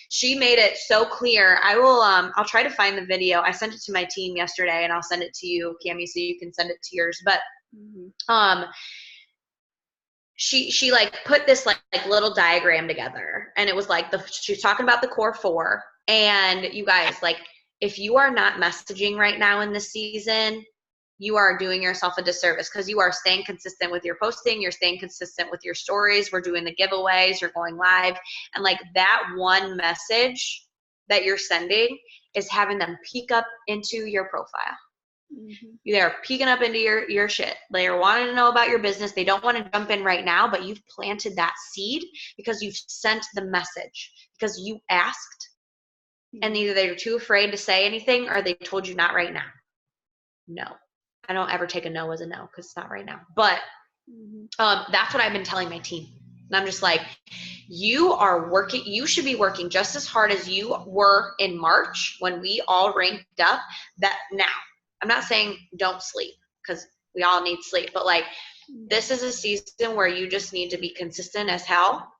she made it so clear. I'll try to find the video. I sent it to my team yesterday, and I'll send it to you, Cami, so you can send it to yours. But she like put this like little diagram together, and it was like she was talking about the core 4. And you guys, like, if you are not messaging right now in this season, you are doing yourself a disservice, because you are staying consistent with your posting, you're staying consistent with your stories, we're doing the giveaways, you're going live, and like, that one message that you're sending is having them peek up into your profile. They're peeking up into your shit. They're wanting to know about your business. They don't want to jump in right now, but you've planted that seed because you've sent the message, because you asked, and either they're too afraid to say anything or they told you not right now. No. I don't ever take a no as a no because it's not right now. But that's what I've been telling my team. And I'm just like, you should be working just as hard as you were in March when we all ranked up. That now, I'm not saying don't sleep because we all need sleep, but like this is a season where you just need to be consistent as hell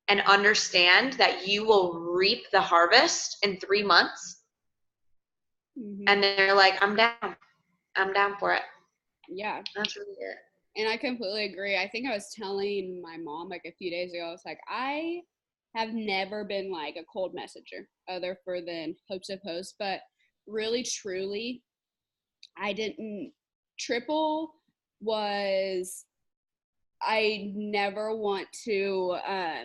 and understand that you will reap the harvest in 3 months. And they're like, I'm down for it. Yeah. That's really it. And I completely agree. I think I was telling my mom like a few days ago, I was like, I have never been like a cold messenger other for than hope to post, but really truly I didn't. Triple was, I never want to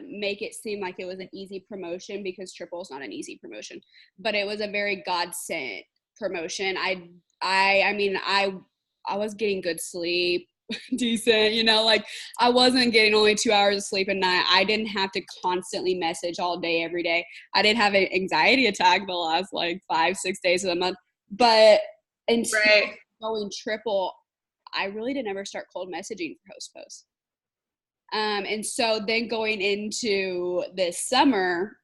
make it seem like it was an easy promotion because triple is not an easy promotion, but it was a very God sent promotion. I mean, I was getting good sleep, decent, you know, like I wasn't getting only 2 hours of sleep a night. I didn't have to constantly message all day, every day. I did have an anxiety attack the last like 5-6 days of the month, but until going triple, I really didn't ever start cold messaging for post. And so then going into this summer,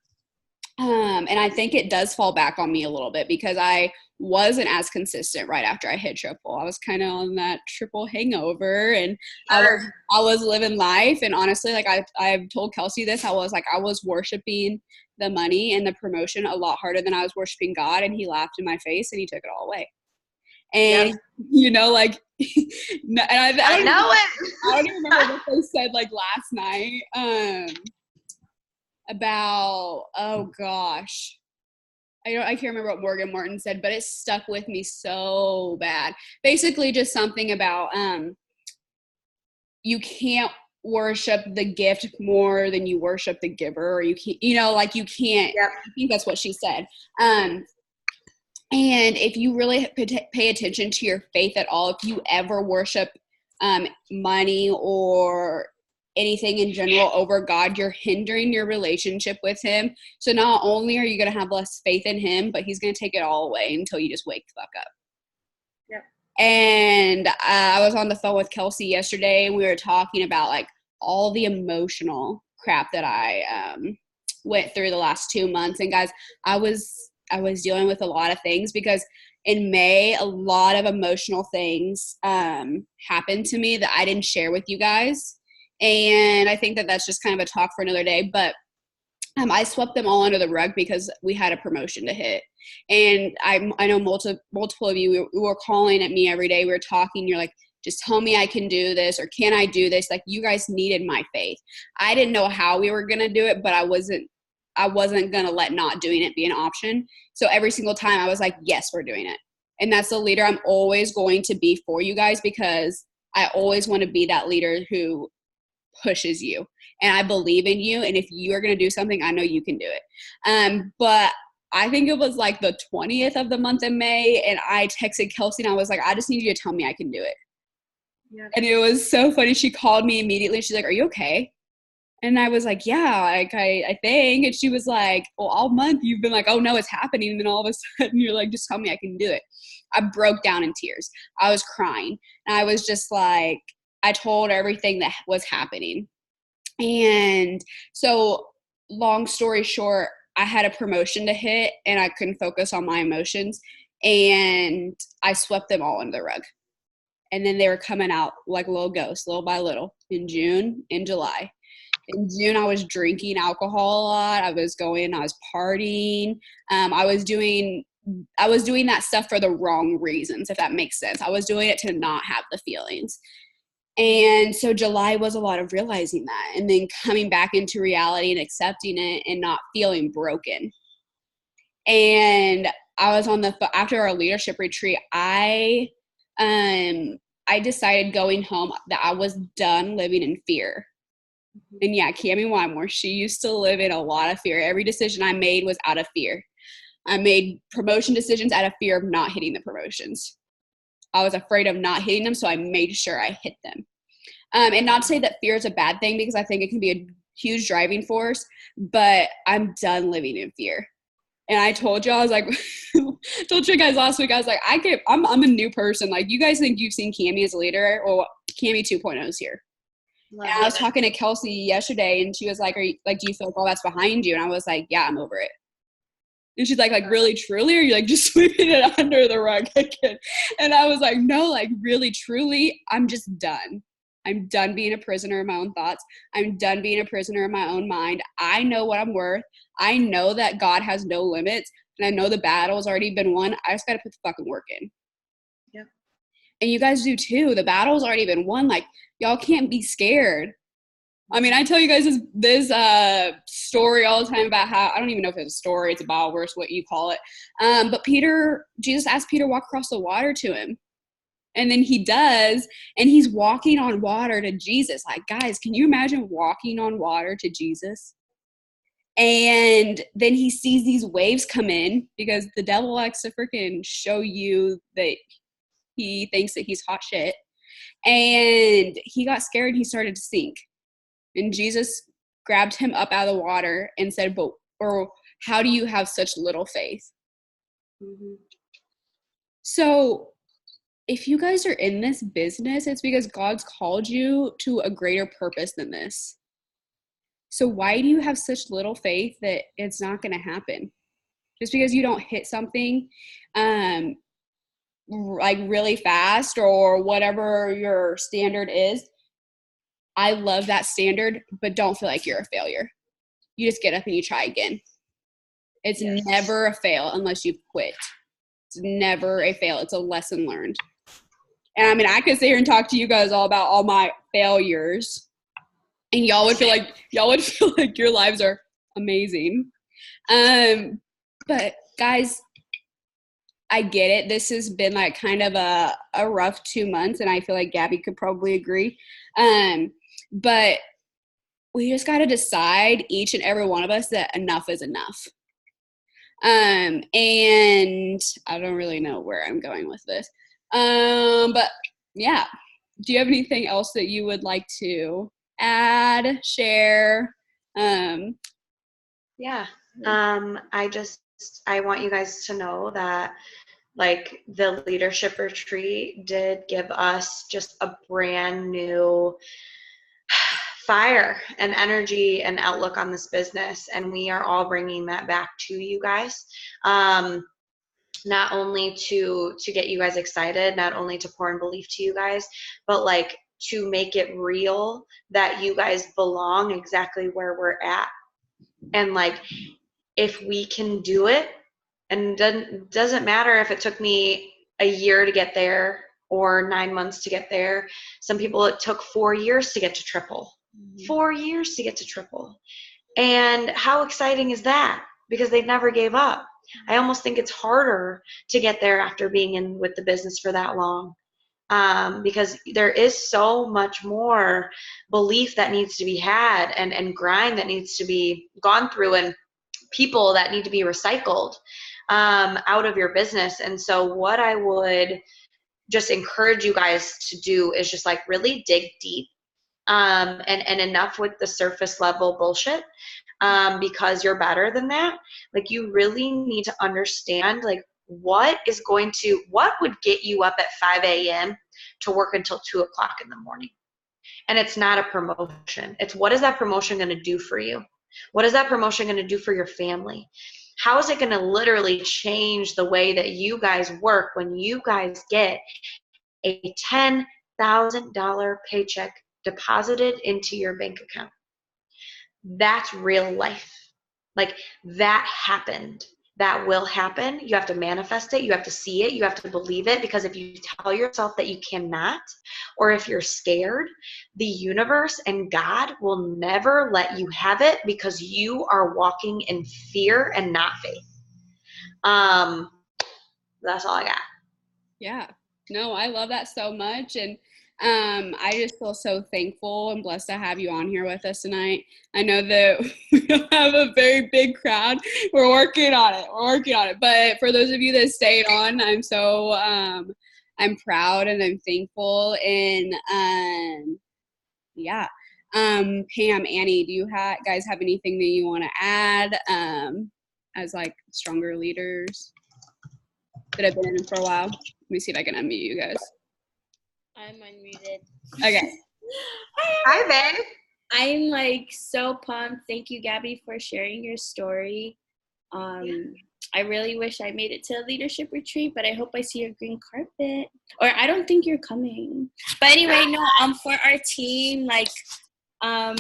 and I think it does fall back on me a little bit because I wasn't as consistent right after I hit triple. I was kind of on that triple hangover, and I was living life. And honestly, like I've told Kelsey this, I was worshiping the money and the promotion a lot harder than I was worshiping God. And he laughed in my face and he took it all away. And you know, like, and I don't even remember what they said like last night about, oh gosh, I can't remember what Morgan Martin said, but it stuck with me so bad. Basically, just something about you can't worship the gift more than you worship the giver, or you can't, you know, like you can't. I think that's what she said. And if you really pay attention to your faith at all, if you ever worship money or anything in general over God, you're hindering your relationship with him. So not only are you going to have less faith in him, but he's going to take it all away until you just wake the fuck up. Yep. And I was on the phone with Kelsey yesterday, and we were talking about like all the emotional crap that I went through the last 2 months. And guys, I was dealing with a lot of things because in May, a lot of emotional things happened to me that I didn't share with you guys. And I think that that's just kind of a talk for another day. But I swept them all under the rug because we had a promotion to hit. And I know multiple of you were calling at me every day. We were talking. You're like, just tell me I can do this, or can I do this? Like, you guys needed my faith. I didn't know how we were going to do it, but I wasn't going to let not doing it be an option. So every single time I was like, yes, we're doing it. And that's the leader I'm always going to be for you guys, because I always want to be that leader who pushes you. And I believe in you. And if you are going to do something, I know you can do it. But I think it was like the 20th of the month in May. And I texted Kelsey and I was like, I just need you to tell me I can do it. Yeah. And it was so funny. She called me immediately. She's like, are you okay? And I was like, yeah, like I think. And she was like, well, all month you've been like, oh no, it's happening. And then all of a sudden you're like, just tell me I can do it. I broke down in tears. I was crying. And I was just like, I told everything that was happening. And so long story short, I had a promotion to hit and I couldn't focus on my emotions. And I swept them all under the rug. And then they were coming out like little ghosts, little by little, in June, in July. In June, I was drinking alcohol a lot. I was partying. I was doing that stuff for the wrong reasons, if that makes sense. I was doing it to not have the feelings. And so July was a lot of realizing that, and then coming back into reality and accepting it and not feeling broken. And I was after our leadership retreat, I decided going home that I was done living in fear. And yeah, Cammie Wymore, she used to live in a lot of fear. Every decision I made was out of fear. I made promotion decisions out of fear of not hitting the promotions. I was afraid of not hitting them, so I made sure I hit them. And not to say that fear is a bad thing, because I think it can be a huge driving force, but I'm done living in fear. And I told you, I was like, told you guys last week, I was like, I'm a new person. Like, you guys think you've seen Cammie as a leader? Well, Cammie 2.0 is here. And I was talking to Kelsey yesterday, and she was like, do you feel like all that's behind you? And I was like, yeah, I'm over it. And she's like, really, truly? Or are you like just sweeping it under the rug again? And I was like, no, like really, truly, I'm just done. I'm done being a prisoner of my own thoughts. I'm done being a prisoner of my own mind. I know what I'm worth. I know that God has no limits, and I know the battle's already been won. I just got to put the fucking work in. Yeah. And you guys do too. The battle's already been won. Like, y'all can't be scared. I mean, I tell you guys this story all the time about how, I don't even know if it's a story, it's a Bible verse, what you call it. But Jesus asked Peter to walk across the water to him. And then he does, and he's walking on water to Jesus. Like, guys, can you imagine walking on water to Jesus? And then he sees these waves come in, because the devil likes to freaking show you that he thinks that he's hot shit. And he got scared and he started to sink. And Jesus grabbed him up out of the water and said, how do you have such little faith? Mm-hmm. So if you guys are in this business, it's because God's called you to a greater purpose than this. So why do you have such little faith that it's not going to happen? Just because you don't hit something like really fast or whatever your standard is. I love that standard, but don't feel like you're a failure. You just get up and you try again. It's never a fail unless you've quit. It's never a fail. It's a lesson learned. And I mean, I could sit here and talk to you guys all about all my failures, and y'all would feel like your lives are amazing. But guys, I get it. This has been like kind of a rough 2 months, and I feel like Gabby could probably agree. But we just got to decide, each and every one of us, that enough is enough. And I don't really know where I'm going with this. But yeah, do you have anything else that you would like to add, share? Yeah. I want you guys to know that, like, the leadership retreat did give us just a brand new fire and energy and outlook on this business, and we are all bringing that back to you guys, not only to get you guys excited, not only to pour in belief to you guys, but like to make it real that you guys belong exactly where we're at. And like, if we can do it, and doesn't matter if it took me a year to get there or 9 months to get there. Some people, it took 4 years to get to triple. 4 years to get to triple. And how exciting is that? Because they never gave up. I almost think it's harder to get there after being in with the business for that long. Because there is so much more belief that needs to be had, and grind that needs to be gone through, and people that need to be recycled out of your business. And so what I would just encourage you guys to do is just like really dig deep, and enough with the surface level bullshit, because you're better than that. Like, you really need to understand, like, what would get you up at 5 a.m. to work until 2 o'clock in the morning. And it's not a promotion. It's, what is that promotion going to do for you? What is that promotion going to do for your family? How is it going to literally change the way that you guys work when you guys get a $10,000 paycheck deposited into your bank account? That's real life. Like, that happened. That will happen. You have to manifest it. You have to see it. You have to believe it. Because if you tell yourself that you cannot, or if you're scared, the universe and God will never let you have it, because you are walking in fear and not faith. That's all I got. Yeah. No, I love that so much. And I just feel so thankful and blessed to have you on here with us tonight. I know that we don't have a very big crowd. We're working on it. But for those of you that stayed on, I'm so I'm proud and I'm thankful. And yeah. Pam, Annie, do you guys have anything that you want to add as like stronger leaders that have been in it for a while? Let me see if I can unmute you guys. I'm unmuted. Okay. Hi, babe. I'm like so pumped. Thank you, Gabby, for sharing your story. I really wish I made it to a leadership retreat, but I hope I see your green carpet. Or I don't think you're coming. But anyway, no, for our team, like, all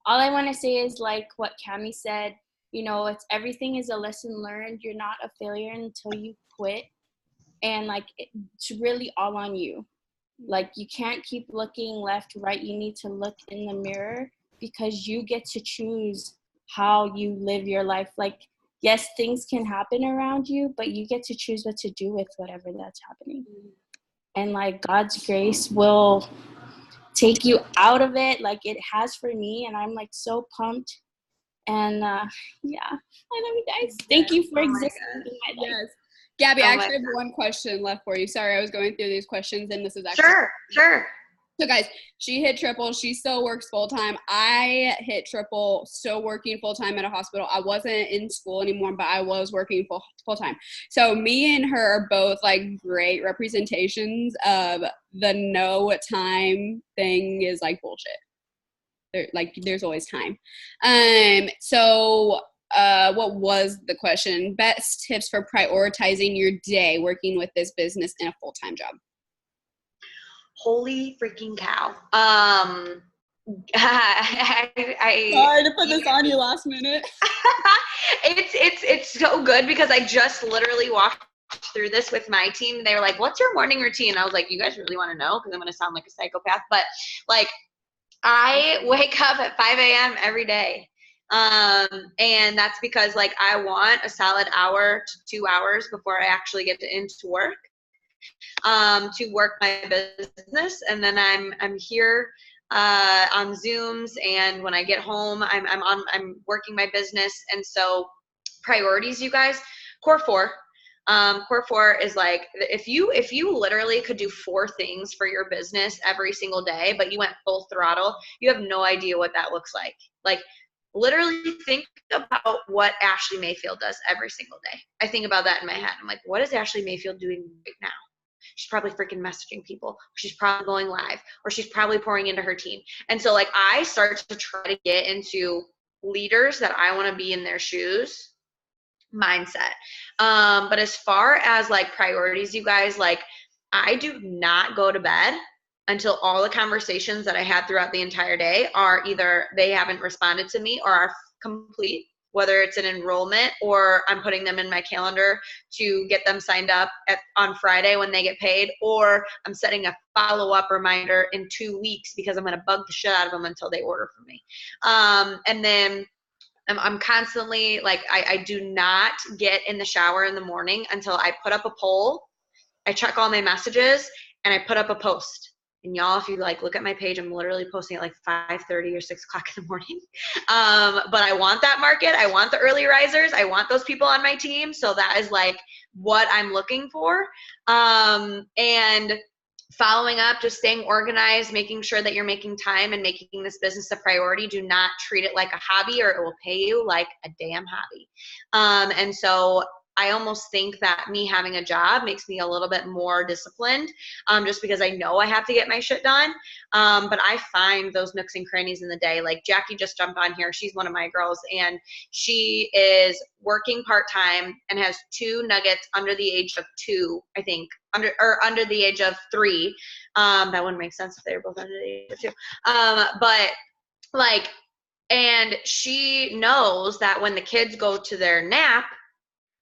I want to say is like what Cami said, you know, it's everything is a lesson learned. You're not a failure until you quit. And like, it's really all on you. Like, you can't keep looking left, right. You need to look in the mirror because you get to choose how you live your life. Like, yes, things can happen around you, but you get to choose what to do with whatever that's happening. And like, God's grace will take you out of it like it has for me. And I'm like so pumped. And yeah, I love you guys. Thank you for existing in my life. Yes. Gabby, I actually have one question left for you. Sorry, I was going through these questions and this is actually Sure. So guys, she hit triple. She still works full time. I hit triple, still working full time at a hospital. I wasn't in school anymore, but I was working full time. So me and her are both like great representations of the no time thing is like bullshit. There's always time. So what was the question? Best tips for prioritizing your day working with this business in a full-time job? Holy freaking cow. Sorry to put this on you last minute. It's so good because I just literally walked through this with my team. They were like, what's your morning routine? I was like, you guys really want to know? Because I'm going to sound like a psychopath. But like, I wake up at 5 a.m. every day. And that's because like I want a solid hour to 2 hours before I actually get into work. To work my business, and then I'm here on Zooms, and when I get home, I'm working my business. And so priorities, you guys, core four. Core four is like if you literally could do 4 things for your business every single day, but you went full throttle, you have no idea what that looks like. Like literally think about what Ashley Mayfield does every single day. I think about that in my head. I'm like, what is Ashley Mayfield doing right now? She's probably freaking messaging people. She's probably going live, or she's probably pouring into her team. And so like I start to try to get into leaders that I want to be in their shoes mindset. But as far as like priorities, you guys, like I do not go to bed until all the conversations that I had throughout the entire day are either they haven't responded to me or are complete, whether it's an enrollment or I'm putting them in my calendar to get them signed up on Friday when they get paid, or I'm setting a follow-up reminder in 2 weeks because I'm going to bug the shit out of them until they order from me. And then I'm constantly like, I do not get in the shower in the morning until I put up a poll, I check all my messages, and I put up a post. And y'all, if you like look at my page, I'm literally posting at like 5:30 or 6 o'clock in the morning. But I want that market. I want the early risers. I want those people on my team. So that is like what I'm looking for. And following up, just staying organized, making sure that you're making time and making this business a priority. Do not treat it like a hobby, or it will pay you like a damn hobby. And so I almost think that me having a job makes me a little bit more disciplined, just because I know I have to get my shit done. But I find those nooks and crannies in the day. Like Jackie just jumped on here. She's one of my girls, and she is working part-time and has 2 nuggets under the age of 2, I think, under the age of 3. That wouldn't make sense if they were both under the age of 2. But like, and she knows that when the kids go to their nap,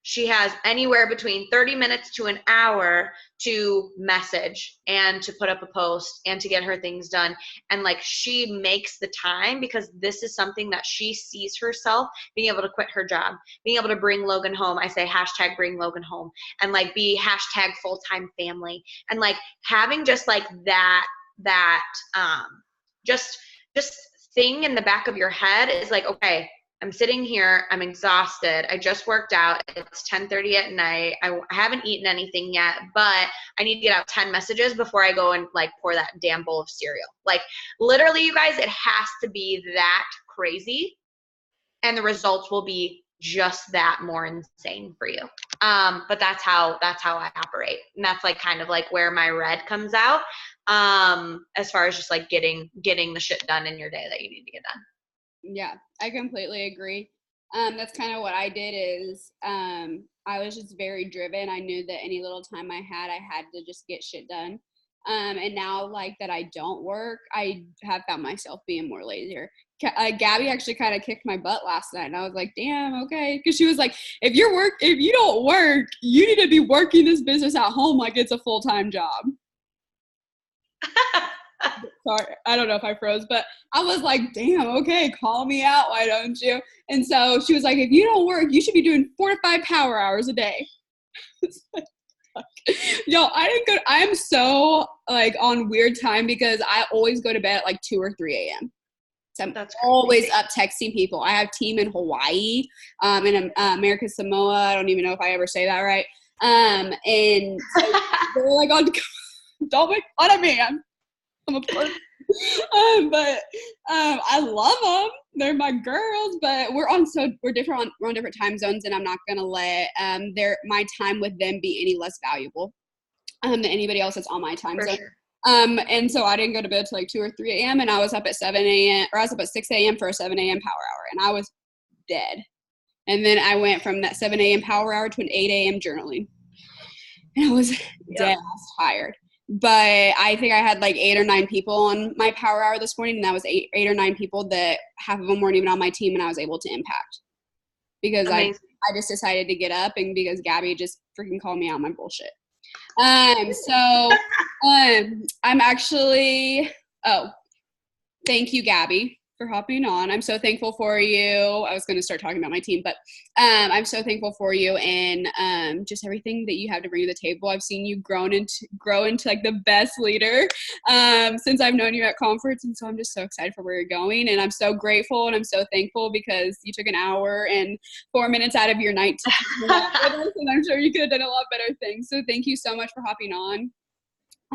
she has anywhere between 30 minutes to an hour to message and to put up a post and to get her things done. And like, she makes the time because this is something that she sees herself being able to quit her job, being able to bring Logan home. I say hashtag bring Logan home, and like be hashtag full-time family. And like having just like that just thing in the back of your head is like, okay, I'm sitting here, I'm exhausted. I just worked out. It's 10:30 at night. I haven't eaten anything yet, but I need to get out 10 messages before I go and like pour that damn bowl of cereal. Like literally, you guys, it has to be that crazy, and the results will be just that more insane for you. But that's how I operate. And that's like kind of like where my red comes out. As far as just like getting the shit done in your day that you need to get done. Yeah, I completely agree. That's kind of what I did is I was just very driven. I knew that any little time I had to just get shit done. And now like that I don't work, I have found myself being more lazier. Gabby actually kind of kicked my butt last night, and I was like, damn, okay. Because she was like, if you don't work, you need to be working this business at home like it's a full-time job. Sorry, I don't know if I froze, but I was like, damn, okay, call me out, why don't you? And so she was like, if you don't work, you should be doing 4 to 5 power hours a day. Yo, I'm so like on weird time because I always go to bed at like 2 or 3 a.m. So I'm always up texting people. I have team in Hawaii, in American Samoa. I don't even know if I ever say that right. And so they're like, oh, don't make fun of me. I'm a person. But I love them. They're my girls, but we're on different time zones, and I'm not gonna let my time with them be any less valuable than anybody else that's on my time zone. Sure. And so I didn't go to bed till like 2 or 3 a.m. and I was up at 7 a.m. or I was up at 6 a.m. for a 7 a.m. power hour, and I was dead. And then I went from that 7 a.m. power hour to an 8 a.m. journaling, and I was dead. I was tired. But I think I had like 8 or 9 people on my power hour this morning, and that was eight or 9 people that half of them weren't even on my team, and I was able to impact because I just decided to get up, and because Gabby just freaking called me out my bullshit. I'm actually, thank you, Gabby, for hopping on. I'm so thankful for you. I was going to start talking about my team, but I'm so thankful for you and just everything that you have to bring to the table. I've seen you grow into like the best leader since I've known you at conference, and so I'm just so excited for where you're going, and I'm so grateful and I'm so thankful because you took an hour and 4 minutes out of your night to with us, and I'm sure you could have done a lot better things. So thank you so much for hopping on.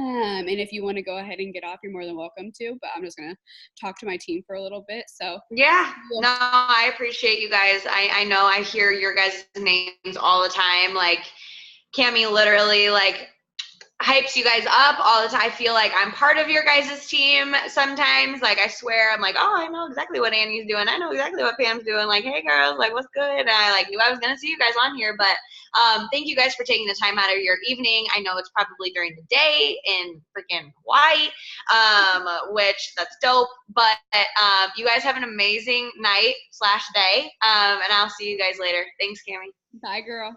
And if you want to go ahead and get off, you're more than welcome to, but I'm just going to talk to my team for a little bit. So yeah, no, I appreciate you guys. I know I hear your guys' names all the time. Like Cammie literally like hypes you guys up all the time. I feel like I'm part of your guys' team sometimes. Like I swear, I'm like, oh, I know exactly what Annie's doing. I know exactly what Pam's doing. Like, hey girls, like what's good? And I like knew I was gonna see you guys on here, but thank you guys for taking the time out of your evening. I know it's probably during the day in freaking Hawaii, which that's dope. But you guys have an amazing night/day, and I'll see you guys later. Thanks, Cammie. Bye, girl.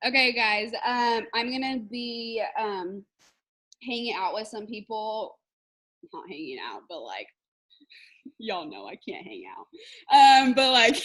Okay, guys, I'm going to be hanging out with some people. Not hanging out, but like, y'all know I can't hang out. But like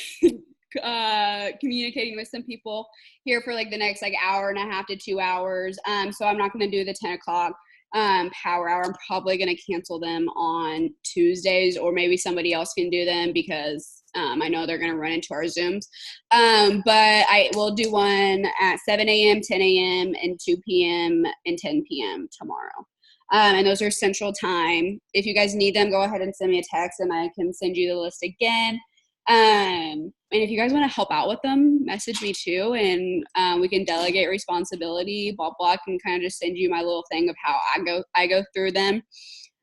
communicating with some people here for like the next like hour and a half to 2 hours. So I'm not going to do the 10 o'clock power hour. I'm probably going to cancel them on Tuesdays, or maybe somebody else can do them because I know they're going to run into our Zooms. But I will do one at 7 a.m., 10 a.m., and 2 p.m. and 10 p.m. tomorrow. And those are Central Time. If you guys need them, go ahead and send me a text and I can send you the list again. And if you guys want to help out with them, message me too, and we can delegate responsibility, blah, blah. I can kind of just send you my little thing of how I go through them.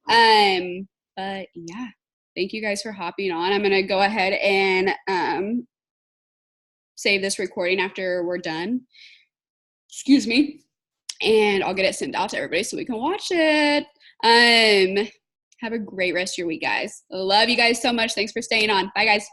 But yeah, thank you guys for hopping on. I'm going to go ahead and save this recording after we're done. Excuse me. And I'll get it sent out to everybody so we can watch it. Have a great rest of your week, guys. I love you guys so much. Thanks for staying on. Bye, guys.